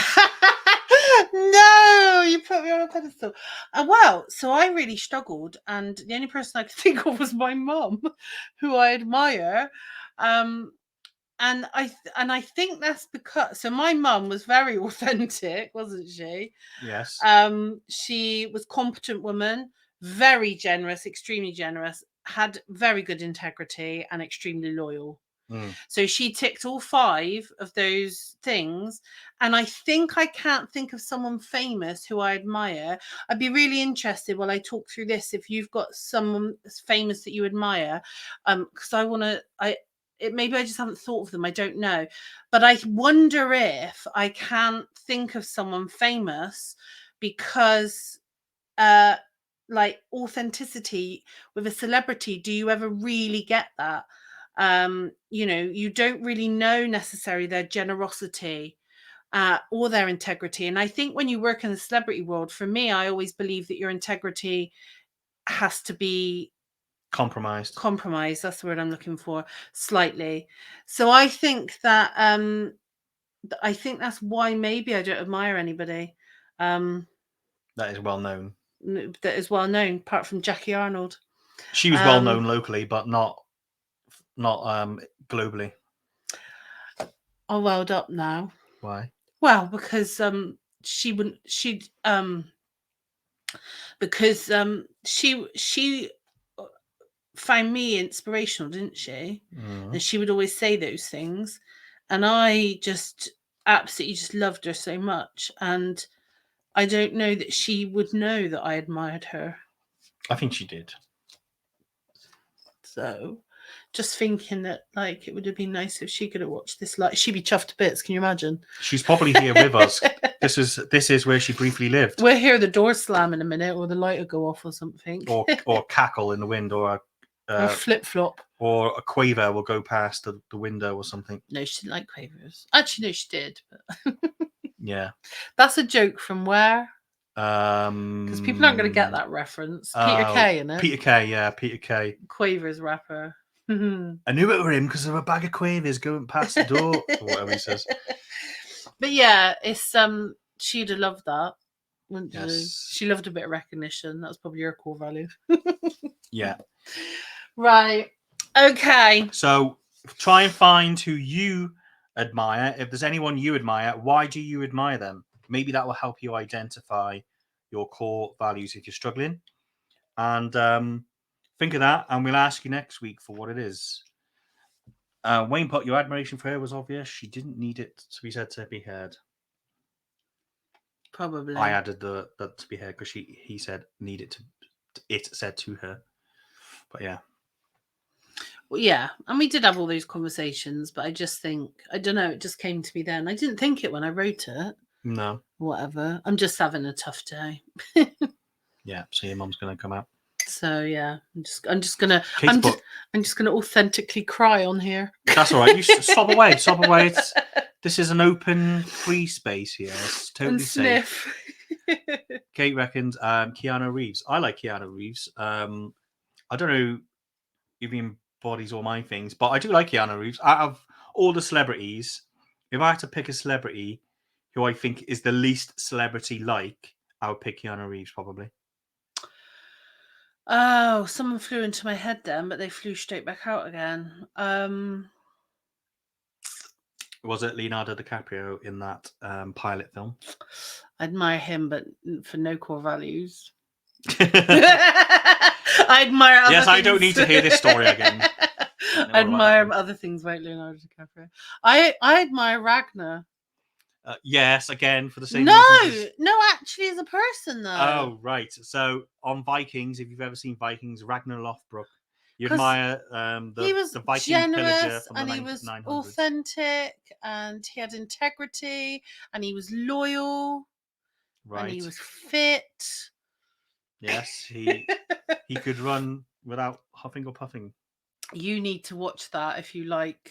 No, you put me on a pedestal. Well, so I really struggled, and the only person I could think of was my mum, who I admire. And I think that's because, so my mum was very authentic, wasn't she? Yes. She was a competent woman, very generous, extremely generous, had very good integrity, and extremely loyal. So she ticked all five of those things. And I think I can't think of someone famous who I admire. I'd be really interested while I talk through this if you've got someone famous that you admire, because I want to. Maybe I just haven't thought of them. I don't know. But I wonder if I can't think of someone famous because like authenticity with a celebrity, do you ever really get that? You don't really know necessarily their generosity or their integrity. And I think when you work in the celebrity world, for me, I always believe that your integrity has to be Compromised. That's the word I'm looking for, slightly. So I think that that's why maybe I don't admire anybody That is well known. that is well known, apart from Jackie Arnold. She was well known locally, but not globally. I'm welled up now. Why? Well, because she wouldn't she'd because she found me inspirational, didn't she? And she would always say those things, and I just absolutely just loved her so much. And I don't know that she would know that I admired her. I think she did. So just thinking that, like, it would have been nice if she could have watched this. Like, she'd be chuffed to bits. Can you imagine? She's probably here with us. This is where she briefly lived. We'll hear the door slam in a minute, or the light will go off, or something, or cackle in the wind, or a flip flop, or a quaver will go past the window or something. No, she didn't like quavers. Actually, no, she did. But yeah, that's a joke from where? Because people aren't going to get that reference. Peter Kay, innit? Peter Kay, yeah, Peter Kay. Quavers rapper. I knew it were him because of a bag of quavers going past the door, or whatever he says. But yeah, it's she'd have loved that, wouldn't yes. She loved a bit of recognition. That's probably her core value. Yeah. Right. Okay. So try and find who you admire. If there's anyone you admire, why do you admire them? Maybe that will help you identify your core values if you're struggling. And think of that, and we'll ask you next week for what it is. Wayne Pot, your admiration for her was obvious. She didn't need it to be said to be heard. Probably. I added the to be heard because he said need it it said to her. But yeah. Well, yeah, and we did have all those conversations, but I just think, I don't know, it just came to me then. I didn't think it when I wrote it. No. Whatever. I'm just having a tough day. Yeah, so your mum's gonna come out. So yeah, I'm just gonna authentically cry on here. That's all right. You stop away. This is an open, free space here. It's totally safe. Kate reckons Keanu Reeves. I like Keanu Reeves. I don't know if he embodies all my things, but I do like Keanu Reeves. Out of all the celebrities, if I had to pick a celebrity who I think is the least celebrity-like, I would pick Keanu Reeves probably. Oh, someone flew into my head then, but they flew straight back out again. Was it Leonardo DiCaprio in that pilot film? I admire him, but for no core values. I admire other things. I don't need to hear this story again. I admire other things about Leonardo DiCaprio. I admire Ragnar. Yes, again, for the same reasons. No, actually as a person, though. Oh, right. So, on Vikings, if you've ever seen Vikings, Ragnar Lothbrok, you admire the Viking pillager from and the he was 900s. Authentic, and he had integrity, and he was loyal, right? And he was fit. Yes, he could run without huffing or puffing. You need to watch that if you like.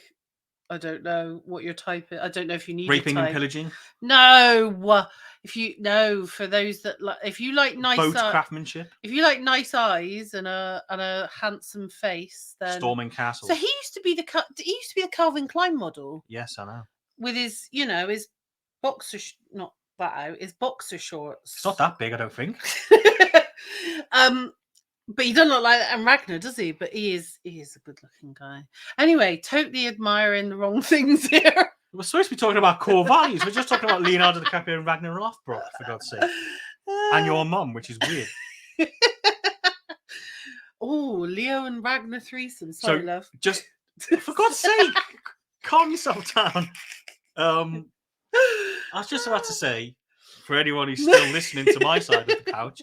I don't know what your type is. I don't know if you need raping and pillaging. No, for those that like, if you like nice boat craftsmanship, if you like nice eyes and a handsome face, then storming castles. So he used to be the Calvin Klein model. Yes, I know. With his, his boxer, not that out, his boxer shorts. It's not that big, I don't think. But he doesn't look like that in Ragnar, does he? But he is a good-looking guy. Anyway, totally admiring the wrong things here. We're supposed to be talking about core values. We're just talking about Leonardo DiCaprio and Ragnar Lothbrok, for God's sake. And your mum, which is weird. Oh, Leo and Ragnar threesome. Sorry, love. Just, for God's sake, calm yourself down. I was just about to say, for anyone who's still listening to my side of the couch,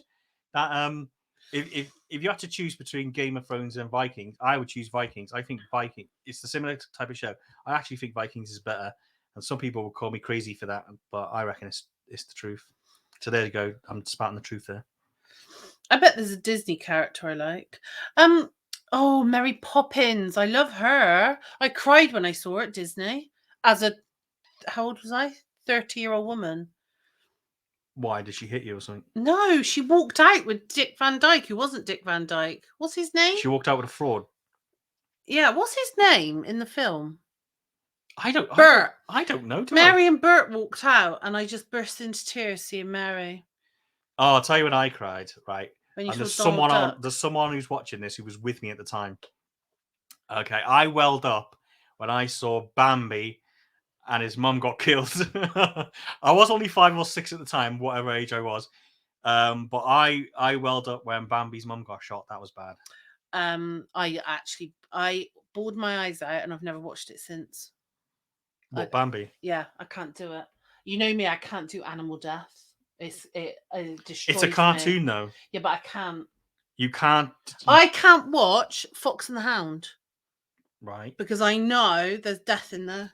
that if you had to choose between Game of Thrones and Vikings, I would choose Vikings. I think Vikings, it's a similar type of show. I actually think Vikings is better, and some people will call me crazy for that, but I reckon it's the truth. So there you go. I'm spouting the truth there. I bet there's a Disney character I like. Oh, Mary Poppins. I love her. I cried when I saw her at Disney as a, how old was I? 30-year-old woman. Why did she hit you or something? No, she walked out with Dick Van Dyke, who wasn't Dick Van Dyke. What's his name? She walked out with a fraud. Yeah, what's his name in the film? Bert. I don't know. Mary and Bert walked out, and I just burst into tears seeing Mary. Oh, I'll tell you when I cried. Right, When you and saw Donald Duck. there's someone who's watching this who was with me at the time. Okay, I welled up when I saw Bambi and his mum got killed. I was only 5 or 6 at the time, whatever age I was. But I welled up when Bambi's mum got shot. That was bad. I bawled my eyes out, and I've never watched it since. Bambi? Yeah, I can't do it. You know me, I can't do animal death. It destroys It's a cartoon, me. though. Yeah, but I can't. You can't. I can't watch Fox and the Hound. Right. Because I know there's death in there.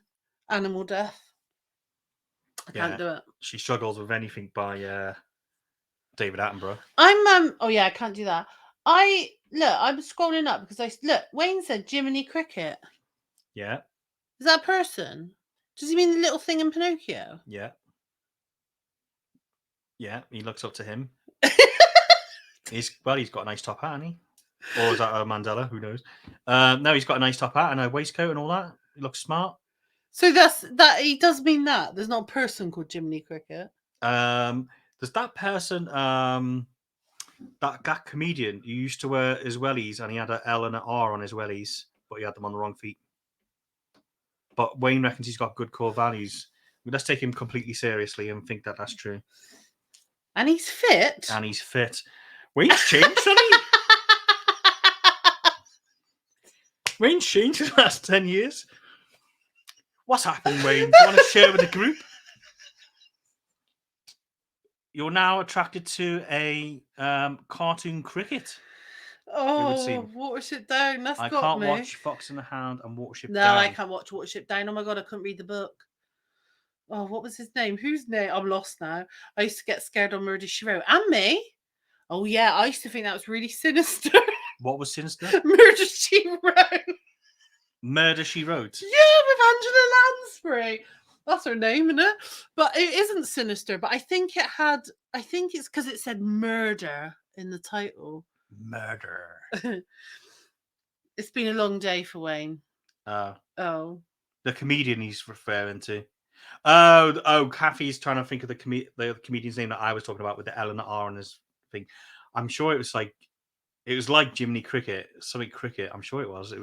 Animal death. I can't do it. She struggles with anything by David Attenborough. Oh yeah, I can't do that. I'm scrolling up because Wayne said Jiminy Cricket. Yeah. Is that a person? Does he mean the little thing in Pinocchio? Yeah. Yeah, he looks up to him. He's got a nice top hat, hasn't he? Or is that a Mandela? Who knows? No, he's got a nice top hat and a waistcoat and all that. He looks smart. So that he does mean that there's not a person called Jiminy Cricket. There's that person, that comedian who used to wear his wellies and he had an L and an R on his wellies, but he had them on the wrong feet. But Wayne reckons he's got good core values. Let's take him completely seriously and think that that's true. And he's fit. Wayne's changed, hasn't he? Wayne's changed in the last 10 years. What's happened, Wayne? Do you want to share with the group? You're now attracted to a cartoon cricket. Oh, Watership Down. That's got me. I can't watch Fox and the Hound and Watership Down. No, I can't watch Watership Down. Oh my God, I couldn't read the book. Oh, what was his name? Whose name? I'm lost now. I used to get scared on Murder, She Wrote. And me. Oh yeah, I used to think that was really sinister. What was sinister? Murder, She Wrote. Murder, She Wrote? Yeah, with Angela Lansbury. That's her name, isn't it? But it isn't sinister. But I think it's because it said murder in the title. Murder. It's been a long day for Wayne. Oh. The comedian he's referring to. Oh, Kathy's trying to think of the comedian's name that I was talking about with the L and the R on his thing. I'm sure it was like Jiminy Cricket, something cricket. I'm sure it was.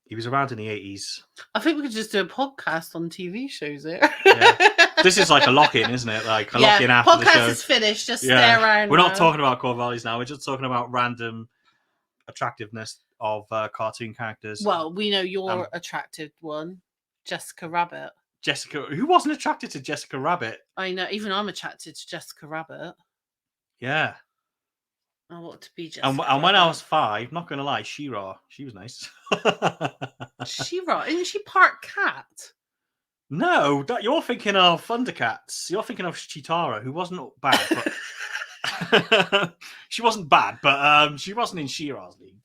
He was around in the 80s. I think we could just do a podcast on TV shows here. Yeah. This is like a lock-in, isn't it? Like a lock-in after the show. Podcast is finished. Just stay around. We're not talking about core values now. We're just talking about random attractiveness of cartoon characters. Well, we know your attractive one, Jessica Rabbit. Who wasn't attracted to Jessica Rabbit? I know. Even I'm attracted to Jessica Rabbit. Yeah. I want to be Jessica. And when I was 5, not going to lie, She-Ra, she was nice. She-Ra, isn't she part cat? No, you're thinking of Thundercats. You're thinking of Chitara, who wasn't bad. But she wasn't bad, but she wasn't in She-Ra's league.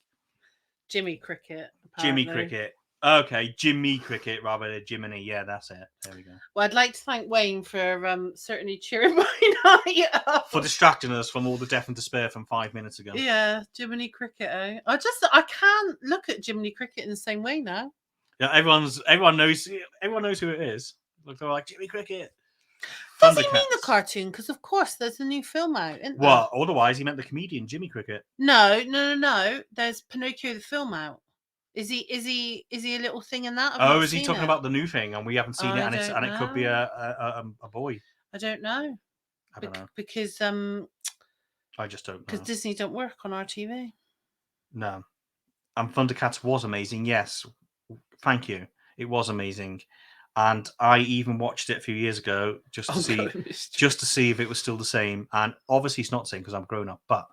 Jimmy Cricket. Apparently. Jimmy Cricket. Okay, Jimmy Cricket rather than Jiminy. Yeah, that's it. There we go. Well, I'd like to thank Wayne for certainly cheering my night up. For distracting us from all the death and despair from 5 minutes ago. Yeah, Jiminy Cricket. I can't look at Jiminy Cricket in the same way now. Yeah, everyone knows who it is. They're like Jimmy Cricket. Does he mean the cartoon? Because of course there's a new film out, isn't there? Well, otherwise he meant the comedian Jimmy Cricket. No. There's Pinocchio the film out. Is he a little thing in that? Is he talking about the new thing and we haven't seen it and it could be a boy? I don't know. I don't know. Because I just don't know. Because Disney don't work on our TV. No. And Thundercats was amazing, yes. Thank you. It was amazing. And I even watched it a few years ago just to see if it was still the same. And obviously it's not the same because I'm grown up, but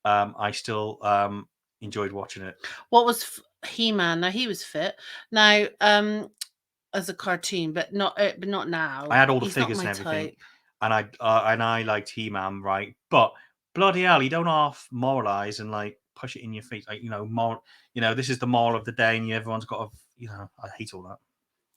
I still enjoyed watching it. What was He-Man? Now he was fit. Now as a cartoon, but not now. I had all the figures and everything. Type. And I liked He-Man, right? But bloody hell, you don't half moralise and like push it in your face, like this is the moral of the day, and everyone's got to, I hate all that.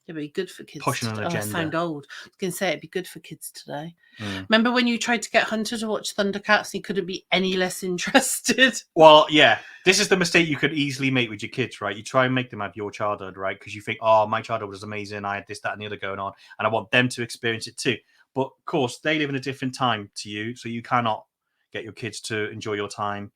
It'd be good for kids. Pushing an I agenda. sound old. I was going to say it'd be good for kids today. Mm. Remember when you tried to get Hunter to watch Thundercats and he couldn't be any less interested? Well, yeah, this is the mistake you could easily make with your kids, right? You try and make them have your childhood, right? Because you think, oh, my childhood was amazing. I had this, that, and the other going on, and I want them to experience it too. But of course, they live in a different time to you, so you cannot get your kids to enjoy your time.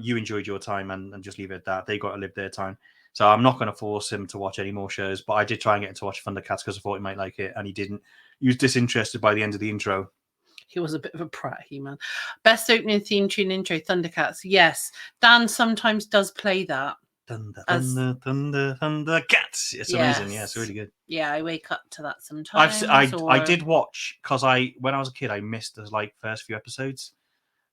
You enjoyed your time and just leave it at that. They got to live their time. So I'm not going to force him to watch any more shows, but I did try and get him to watch Thundercats because I thought he might like it, and he didn't. He was disinterested by the end of the intro. He was a bit of a prat, He-Man. Best opening theme tune intro, Thundercats. Yes, Dan sometimes does play that. Thunder, Thundercats. It's amazing. Yeah, it's really good. Yeah, I wake up to that sometimes. I did watch because when I was a kid, I missed the first few episodes.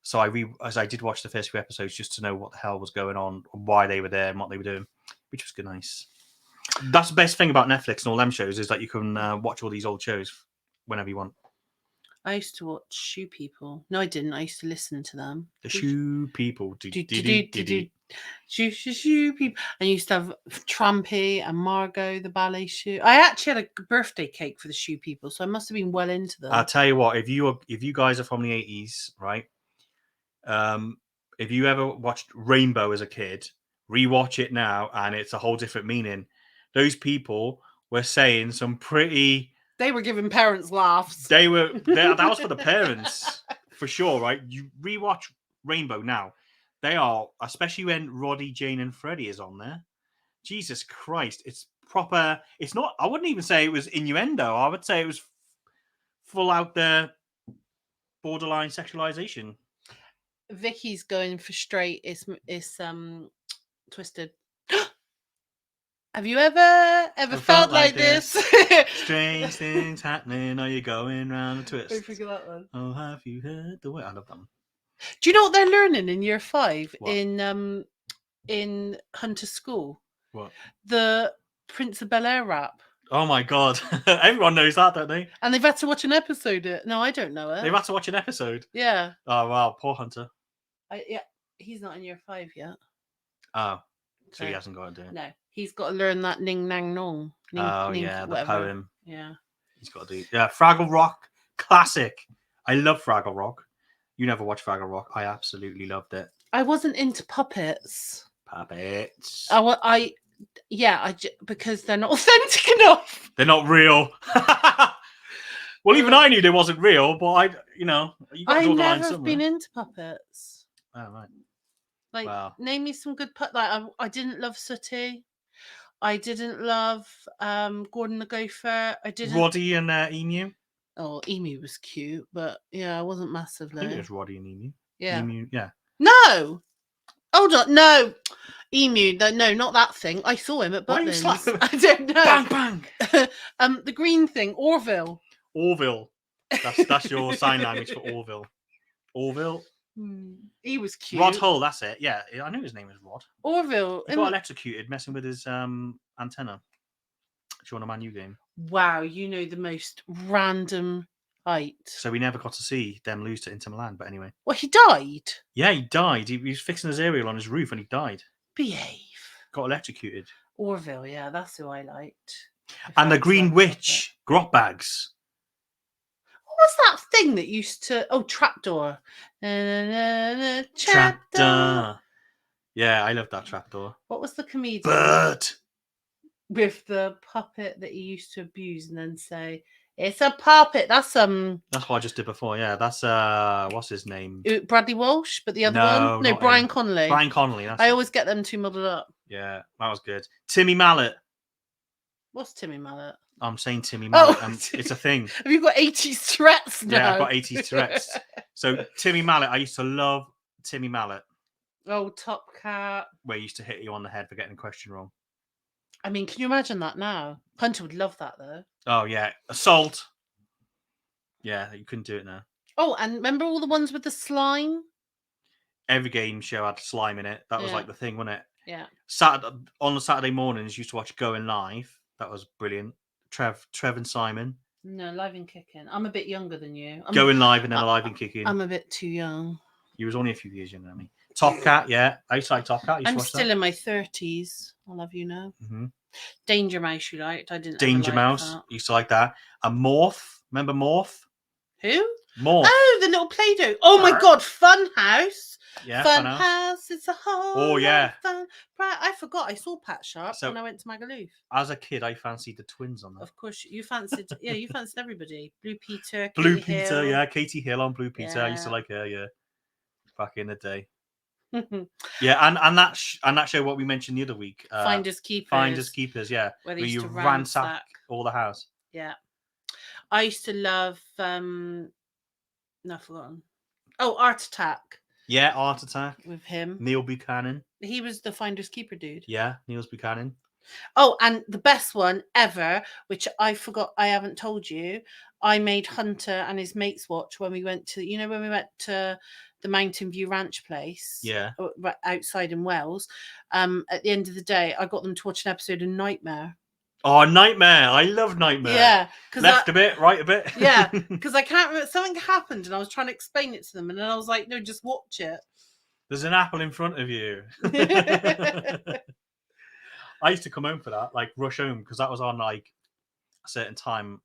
So I did watch the first few episodes just to know what the hell was going on, why they were there, and what they were doing, which was good, nice. That's the best thing about Netflix and all them shows is that you can watch all these old shows whenever you want. I used to watch Shoe People. No, I didn't. I used to listen to them. The Shoe People. Shoe People. And you used to have Trampy and Margot, the ballet shoe. I actually had a birthday cake for the Shoe People, so I must have been well into them. I'll tell you what, if you guys are from the 80s, right? If you ever watched Rainbow as a kid, rewatch it now, and it's a whole different meaning. Those people were saying some pretty... They were giving parents laughs. That was for the parents, for sure, right? You rewatch Rainbow now. They are, especially when Roddy, Jane, and Freddie is on there. Jesus Christ, it's proper. It's not. I wouldn't even say it was innuendo. I would say it was full out there borderline sexualization. Vicky's going for straight. It's twisted. Have you ever felt like this? Strange things happening. Are you going round a twist? I forget that one. Oh, have you heard the way? I love that one. Do you know what they're learning in year 5 What? in Hunter School? What? The Prince of Bel-Air rap. Oh my god! Everyone knows that, don't they? And they've had to watch an episode. No, I don't know it. They've had to watch an episode. Yeah. Oh wow, poor Hunter. Yeah, he's not in year 5 yet. Oh, so he hasn't got to do it. No, he's got to learn that ning nang nong. The whatever. poem. Yeah. He's got to do. Yeah, Fraggle Rock, classic. I love Fraggle Rock. You never watched Fraggle Rock? I absolutely loved it. I wasn't into puppets. Puppets. Because they're not authentic enough. They're not real. Well, even I knew they wasn't real, but you got to draw the line never somewhere. been into puppets. Oh right. Like, wow. Name me some good puppets. Like, I didn't love Sooty. I didn't love Gordon the Gopher. I didn't. Roddy and Emu. Oh, Emu was cute, but yeah, I wasn't massively. I think it was Roddy and Emu. Yeah. Emu, yeah. No. Hold on, no. Emu, no, not that thing. I saw him at Butlins. I don't know. Bang bang. The green thing, Orville. Orville. That's your sign language for Orville. Orville. He was cute. Rod Hull, that's it. Yeah, I knew his name was Rod. Orville. He got electrocuted messing with his antenna. During a Man U game. Wow, you know the most random height. So we never got to see them lose to Inter Milan, but anyway. Well, he died? Yeah, he died. He was fixing his aerial on his roof and he died. Behave. Got electrocuted. Orville, yeah, that's who I liked. And the Green Witch, grot bags. What was that thing that used to... Oh, Trapdoor. Trapdoor. Yeah, I love that Trapdoor. What was the comedian? Bird. With the puppet that he used to abuse and then say, it's a puppet. That's That's what I just did before. Yeah, that's what's his name? Bradley Walsh, but the other one, no, Brian Connolly. Brian Connolly. I always get them two muddled up. Yeah, that was good. Timmy Mallet. What's Timmy Mallet? I'm saying Timmy Mallet. It's a thing. Have you got 80s Tourette's now? Yeah, I've got 80s Tourette's. So Timmy Mallet, I used to love Timmy Mallet. Oh, Top Cat. Where he used to hit you on the head for getting a question wrong. I mean, can you imagine that now? Hunter would love that, though. Oh, yeah. Assault. Yeah, you couldn't do it now. Oh, and remember all the ones with the slime? Every game show had slime in it. That was like the thing, wasn't it? Yeah. On the Saturday mornings, used to watch Going Live. That was brilliant. Trev and Simon. No, Live and Kicking. I'm a bit younger than you. Going Live and then Alive and Kicking. I'm a bit too young. You was only a few years younger than me. Top Cat, yeah. I used to like Top Cat. I used to I'm watch still that. in my 30s. I love you now. Mm-hmm. Danger Mouse, you liked. I didn't. Danger ever like Mouse. That. Used to like that. And Morph. Remember Morph? Who? Morph. Oh, the little Play-Doh. Oh my God, Fun House. Yeah, Fun House. It's a whole lot of fun. Right, I forgot. I saw Pat Sharp when I went to Magaluf. As a kid, I fancied the twins on that. Of course, you fancied. Yeah, you fancied everybody. Blue Peter. Blue Katie Peter, Hill. yeah. Katie Hill on Blue Peter. Yeah. I used to like her, yeah. Back in the day. Yeah, and that show what we mentioned the other week. Finders Keepers. Finders Keepers, yeah. Where you ransack all the house. Yeah. I used to love no, I've forgotten. Oh, Art Attack. Yeah, Art Attack. With him. Neil Buchanan. He was the Finders Keeper dude. Yeah, Neil Buchanan. Oh, and the best one ever, which I forgot, I haven't told you, I made Hunter and his mates watch when we went to, when we went to the Mountain View Ranch place. Yeah. Right outside in Wales. At the end of the day, I got them to watch an episode of Nightmare. Oh, Nightmare. I love Nightmare. Yeah. Left a bit, right a bit. Yeah, because I can't remember. Something happened and I was trying to explain it to them. And then I was like, no, just watch it. There's an apple in front of you. I used to come home for that, like rush home, because that was on like a certain time,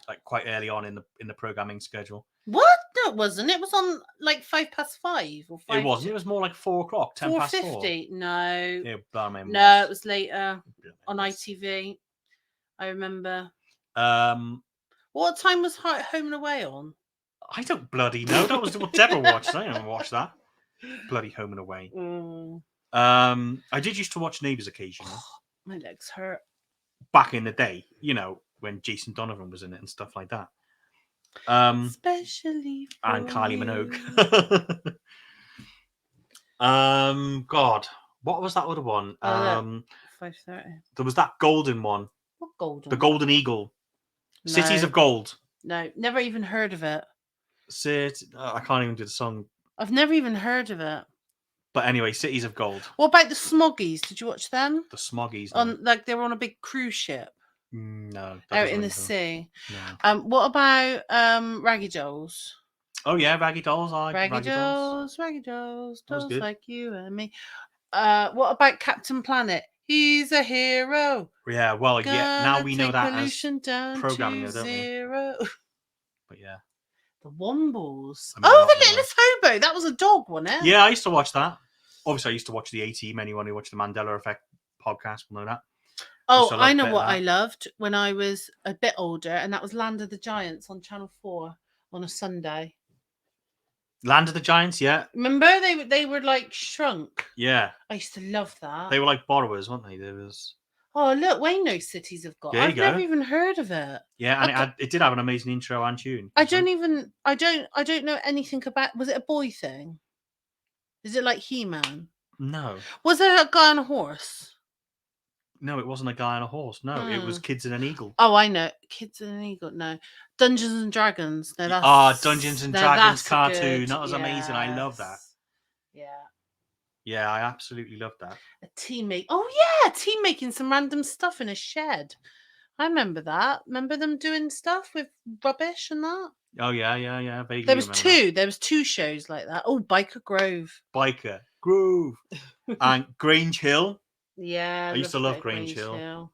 like quite early on in the programming schedule. What? No, it wasn't. It was on like 5:05 or 5. It wasn't. It was more like 4 o'clock, 10 past 4. 4:50. No. Yeah, no, it was later on ITV. I remember. What time was Home and Away on? I don't bloody know. That was what Deborah watched. I didn't watch that. Bloody Home and Away. I did used to watch Neighbours occasionally. My legs hurt. Back in the day, when Jason Donovan was in it and stuff like that. Especially and Kylie Minogue. God, what was that other one? 5:30. There was that golden one. What golden? The Golden Eagle. No. Cities of Gold. No, never even heard of it. I can't even do the song. I've never even heard of it. But anyway, Cities of Gold. What about the Smoggies? Did you watch them? The Smoggies. No. They were on a big cruise ship. No. Out in the sea. No. What about Raggy Dolls? Oh yeah, Raggy Dolls. Raggy Dolls, dolls good. like you and me. What about Captain Planet? He's a hero. Yeah, well, now we know that as down programming, to don't zero. we? But yeah. The Wombles. The Littlest Hobo. That was a dog, wasn't it? Yeah, I used to watch that. Obviously, I used to watch the A-Team. Anyone who watched the Mandela Effect podcast will know that. Oh, I know what I loved when I was a bit older, and that was Land of the Giants on Channel 4 on a Sunday. Land of the Giants, yeah. Remember, they were like shrunk. Yeah. I used to love that. They were like borrowers, weren't they? There was. Oh, look, Wayne knows Cities of Gold. I've never even heard of it. Yeah, and it did have an amazing intro and tune. I don't know anything about. Was it a boy thing? Is it like He-Man? No. Was there a guy on a horse? No, it wasn't a guy on a horse. No, it was Kids and an Eagle. Oh, I know. Kids and an Eagle. No. Dungeons and Dragons. No, that's Dungeons and Dragons cartoon. That was amazing. I love that. Yeah. Yeah, I absolutely love that. A team make. Oh yeah, a team making some random stuff in a shed. I remember that. Remember them doing stuff with rubbish and that? Oh yeah. Vaguely there was two. There was 2 shows like that. Oh, Biker Grove. And Grange Hill. Yeah, I used to love Grange Hill.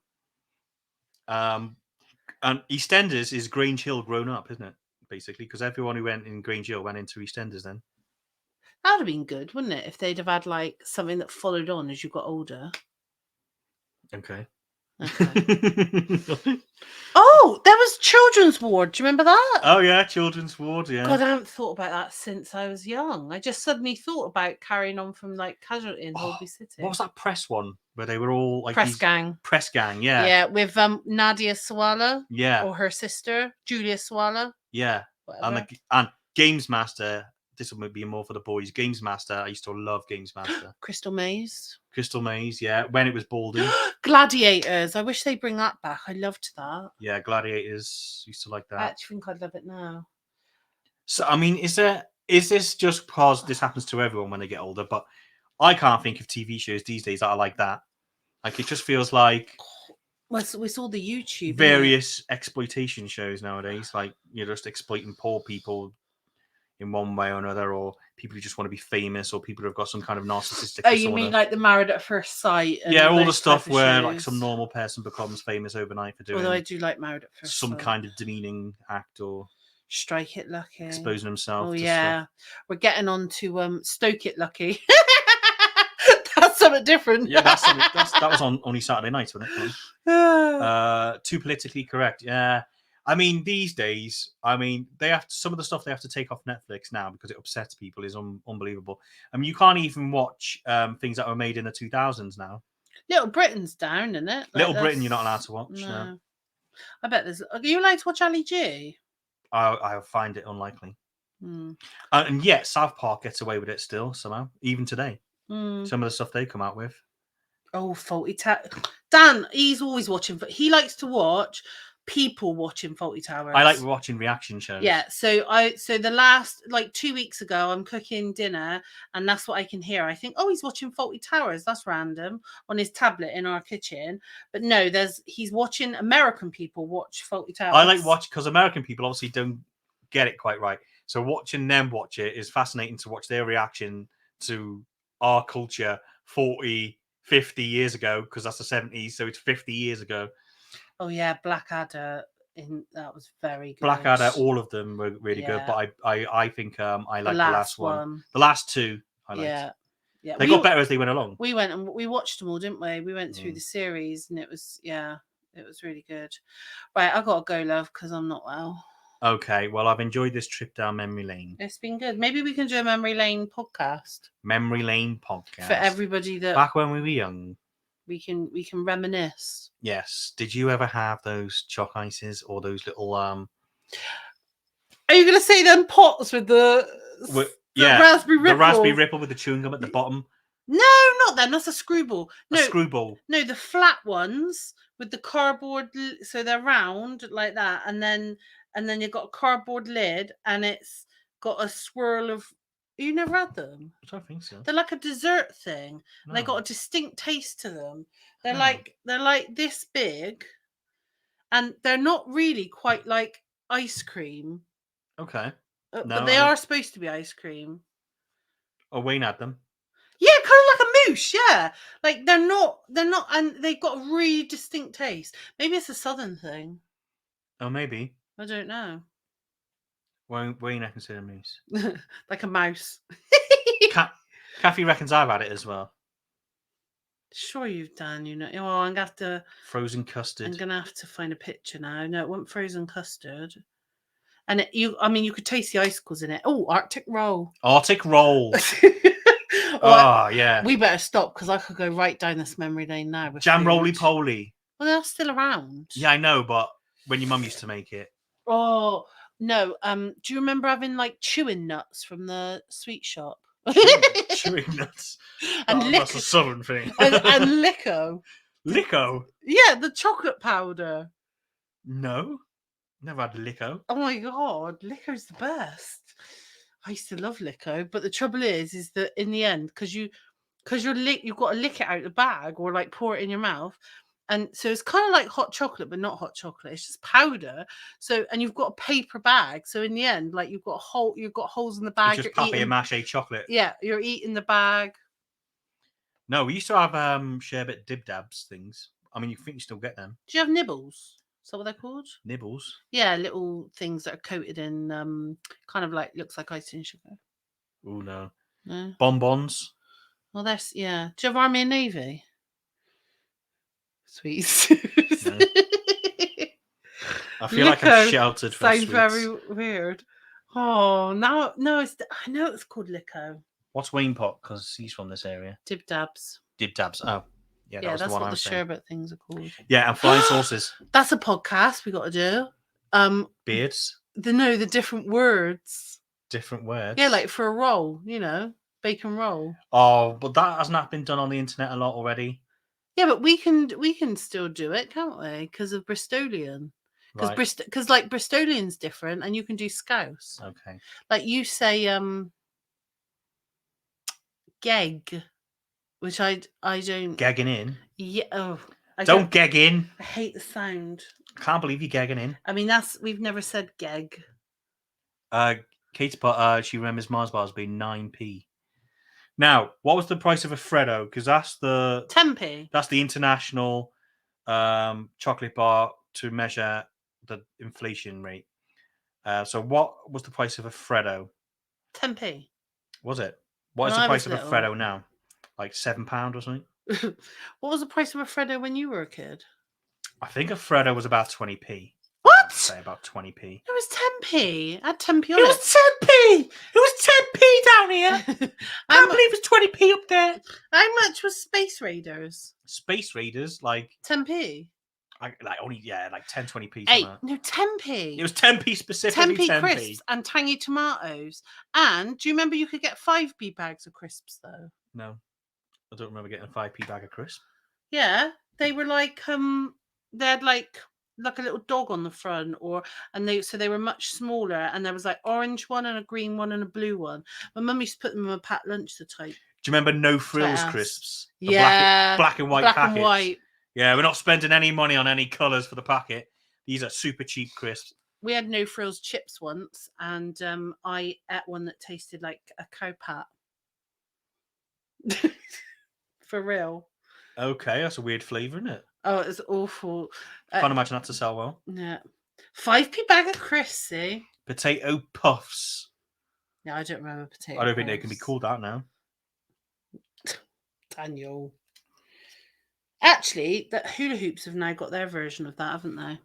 And EastEnders is Grange Hill grown up, isn't it? Basically, because everyone who went in Grange Hill went into EastEnders then. That would have been good, wouldn't it? If they'd have had like something that followed on as you got older. Okay. Oh, there was Children's Ward. Do you remember that? Oh yeah, Children's Ward. Yeah. God, I haven't thought about that since I was young. I just suddenly thought about carrying on from like Casualty in Holby City. What was that press one where they were all like Press Gang? Press Gang, yeah. Yeah, with Nadia Sawalha. Yeah. Or her sister, Julia Sawalha. Yeah. Whatever. And Games Master. This will be more for the boys. Games Master. I used to love Games Master. Crystal Maze, yeah. When it was Baldy. Gladiators. I wish they'd bring that back. I loved that. Yeah, Gladiators. Used to like that. I actually think I'd love it now. So, I mean, is this just because this happens to everyone when they get older? But I can't think of TV shows these days that are like that. Like, it just feels like... Well, we saw the YouTube. Various exploitation shows nowadays. Like, you're just exploiting poor people in one way or another, or people who just want to be famous, or people who have got some kind of narcissistic Oh, disorder. you mean like the Married at First Sight? And all the those stuff type of where like shows? some normal person becomes famous overnight for doing Although I do like Married at First some Sight. kind of demeaning act or Strike It Lucky. exposing himself. Oh to yeah, stuff. we're getting on to Stoke It Lucky. That's something different. Yeah, that was on only Saturday night, wasn't it? Too politically correct. Yeah. I mean, these days, they have some of the stuff they have to take off Netflix now because it upsets people is unbelievable. I mean, you can't even watch things that were made in the 2000s now. Little Britain's down, isn't it? Little Britain, you're not allowed to watch. No. I bet there's. Are you allowed to watch Ali G? I find it unlikely. And yet, South Park gets away with it still somehow, even today. Some of the stuff they come out with. Oh, Faulty Towers. Dan, he's always watching, but he likes to watch people watching Faulty Towers. I like watching reaction shows. Yeah, so the last 2 weeks ago, I'm cooking dinner, and that's what I can hear. I think, oh, he's watching Faulty Towers. That's random on his tablet in our kitchen. But no, he's watching American people watch Faulty Towers. I like watching because American people obviously don't get it quite right. So watching them watch it is fascinating to watch their reaction to our culture 40, 50 years ago, because that's the 70s, so it's 50 years ago. Oh yeah, Blackadder. That was very good. Blackadder, all of them were really good, but I think I like the last one. The last two I liked. Yeah. They got better as they went along. We went and we watched them all, didn't we? We went through the series, and it was really good. Right, I gotta go, love, because I'm not well. Okay, well, I've enjoyed this trip down memory lane. It's been good. Maybe we can do a memory lane podcast. Memory lane podcast for everybody that back when we were young. We can reminisce. Yes. Did you ever have those chalk ices or those little Are you going to say them pots with the raspberry ripple? The raspberry ripple with the chewing gum at the bottom. No, not them. That's a screwball. No, a screwball. No, the flat ones with the cardboard. So they're round like that, and then you've got a cardboard lid, and it's got a swirl of. You never had them? I don't think so. They're like a dessert thing. No. They got a distinct taste to them. They're like this big, and they're not really quite like ice cream. Okay. But they are supposed to be ice cream. Oh, Wayne had them. Yeah, kind of like a mousse. Yeah, like they're not, and they've got a really distinct taste. Maybe it's a southern thing. Oh, maybe. I don't know. Wayne reckons it's a mousse. Like a mouse. Kathy reckons I've had it as well. Sure you've done, Oh, I'm gonna have to frozen custard. I'm gonna have to find a picture now. No, it wasn't frozen custard. And you could taste the icicles in it. Oh, Arctic roll. Arctic roll. Yeah. We better stop because I could go right down this memory lane now. Jam roly poly. Well, they're still around. Yeah, I know, but when your mum used to make it. Oh no. Do you remember having like chewing nuts from the sweet shop? Chewing nuts. And that's a southern thing. and Lico. Lico? Yeah, the chocolate powder. No. Never had Lico. Oh my god, Lico's the best. I used to love Lico, but the trouble is that in the end, because you've got to lick it out of the bag or like pour it in your mouth, and so it's kind of like hot chocolate, but not hot chocolate. It's just powder. So and you've got a paper bag. So in the end, like you've got holes in the bag. It's just papier-mâché chocolate. Yeah, you're eating the bag. No, we used to have sherbet dib-dabs things. I mean, you think you still get them? Do you have nibbles? Is that what they're called? Nibbles? Yeah, little things that are coated in kind of like looks like icing sugar. Oh no. No. Bonbons. Well, that's Do you have Army and Navy? Sweets. No. I feel like I'm sheltered for sounds sweets. Very weird. Oh, no, I know it's called Lico. What's Wayne Pot? Because he's from this area. Dib-dabs. Dib-dabs. Oh. Yeah, that's the one what the sherbet things are called. Yeah, and flying sauces. That's a podcast we got to do. Beards? The different words. Different words? Yeah, like for a roll, bacon roll. Oh, but that hasn't been done on the internet a lot already. Yeah, but we can still do it, can't we? Because of Bristolian. Because like Bristolian's different, and you can do Scouse. Okay. Like you say, geg, which I don't. Gagging in. Yeah. Oh, don't gag in. I hate the sound. I can't believe you're gagging in. I mean, we've never said geg. Kate's she remembers Mars bars being 9p. Now, what was the price of a Freddo? Because that's the 10p. international chocolate bar to measure the inflation rate. So what was the price of a Freddo? 10p. Was it? What When is the I price was of a little. Freddo now? Like £7 or something? What was the price of a Freddo when you were a kid? I think a Freddo was about 20p. What? I'd say about 20p. It was 10p. I had 10p on It was 10p. It was 10p down here. I can't believe it's 20p up there. How much was Space Raiders? Space Raiders, like 10p. like 10, 20p. Eight. Something. No, 10p. It was 10p specifically. 10p crisps and tangy tomatoes. And do you remember you could get 5p bags of crisps though? No, I don't remember getting a 5p bag of crisps. Yeah, they were like they had like a little dog on the front, and they were much smaller, and there was like orange one and a green one and a blue one. My mum used to put them in a packed lunch to type. Do you remember No Frills Tight ass. crisps? The Yeah, black and white black packets. and white. Yeah, we're not spending any money on any colours for the packet. These are super cheap crisps. We had No Frills chips once, and I ate one that tasted like a cow pat. For real. Okay, that's a weird flavour, isn't it? Oh, it's awful. Can't imagine that to sell well. Yeah. 5p bag of crisps, see? Potato puffs. Yeah, I don't remember potato I don't think they puffs. can be called that now. Daniel. Actually, the hula hoops have now got their version of that, haven't they?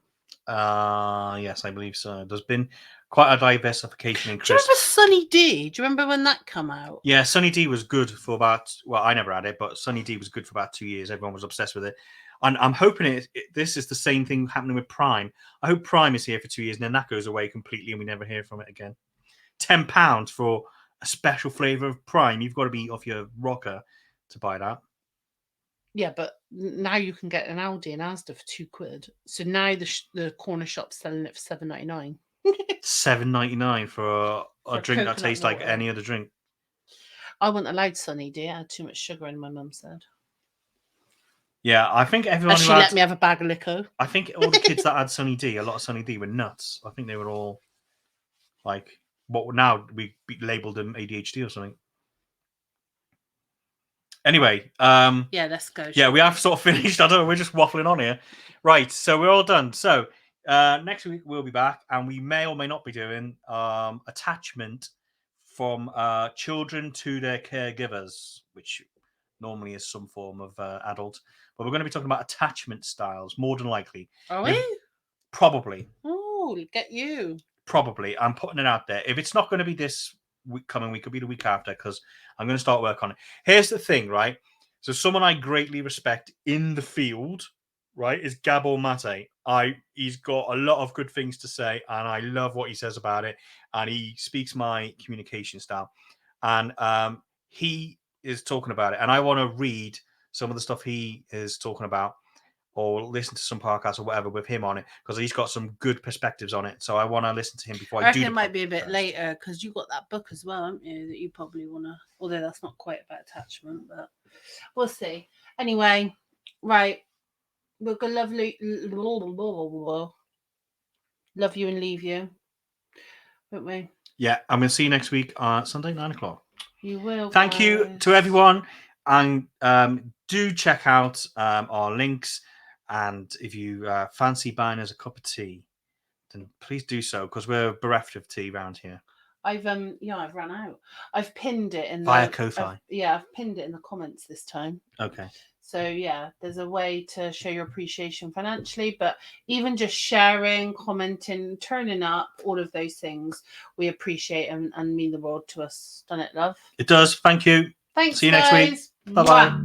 Yes, I believe so. There's been quite a diversification in crisps. Do you remember crisps. Sunny D? Do you remember when that came out? Yeah, Sunny D was good for about, well, I never had it, but Sunny D was good for about 2 years. Everyone was obsessed with it. And I'm hoping this is the same thing happening with Prime. I hope Prime is here for 2 years and then that goes away completely and we never hear from it again. £10 for a special flavour of Prime. You've got to be off your rocker to buy that. Yeah, but now you can get an Aldi and Asda for £2. So now the corner shop's selling it for £7.99. £7.99 for a drink that tastes like any other drink. I wasn't allowed Sunny D. I had too much sugar in, my mum said. Yeah, I think everyone she let me have a bag of liquor. I think all the kids that had Sunny D, a lot of Sunny D were nuts. I think they were all like, what now we labelled them ADHD or something. Anyway, yeah, let's go. Yeah, we have sort of finished. I don't know, we're just waffling on here. Right, so we're all done. So next week we'll be back and we may or may not be doing attachment from children to their caregivers, which normally is some form of adult. But we're going to be talking about attachment styles, more than likely. Are we? Probably. Oh, get you. Probably. I'm putting it out there. If it's not going to be this coming week, it'll be the week after because I'm going to start work on it. Here's the thing, right? So someone I greatly respect in the field, right, is Gabor Mate. He's got a lot of good things to say, and I love what he says about it. And he speaks my communication style. And he is talking about it. And I want to read some of the stuff he is talking about or listen to some podcasts or whatever with him on it because he's got some good perspectives on it. So I want to listen to him before I do. It might be a bit later because you got that book as well, haven't you? That you probably want to. Although that's not quite about attachment, but we'll see. Anyway, right, we're gonna love you and leave you, won't we? Yeah, I'm gonna see you next week on Sunday 9:00. You will. Thank you to everyone, and do check out our links. And if you fancy buying us a cup of tea, then please do so because we're bereft of tea around here. I've run out. I've pinned it in via Ko-fi. I've pinned it in the comments this time. Okay. So yeah, there's a way to show your appreciation financially, but even just sharing, commenting, turning up, all of those things we appreciate and mean the world to us. Doesn't it, love? It does. Thank you. Thanks. See you next week. Bye bye.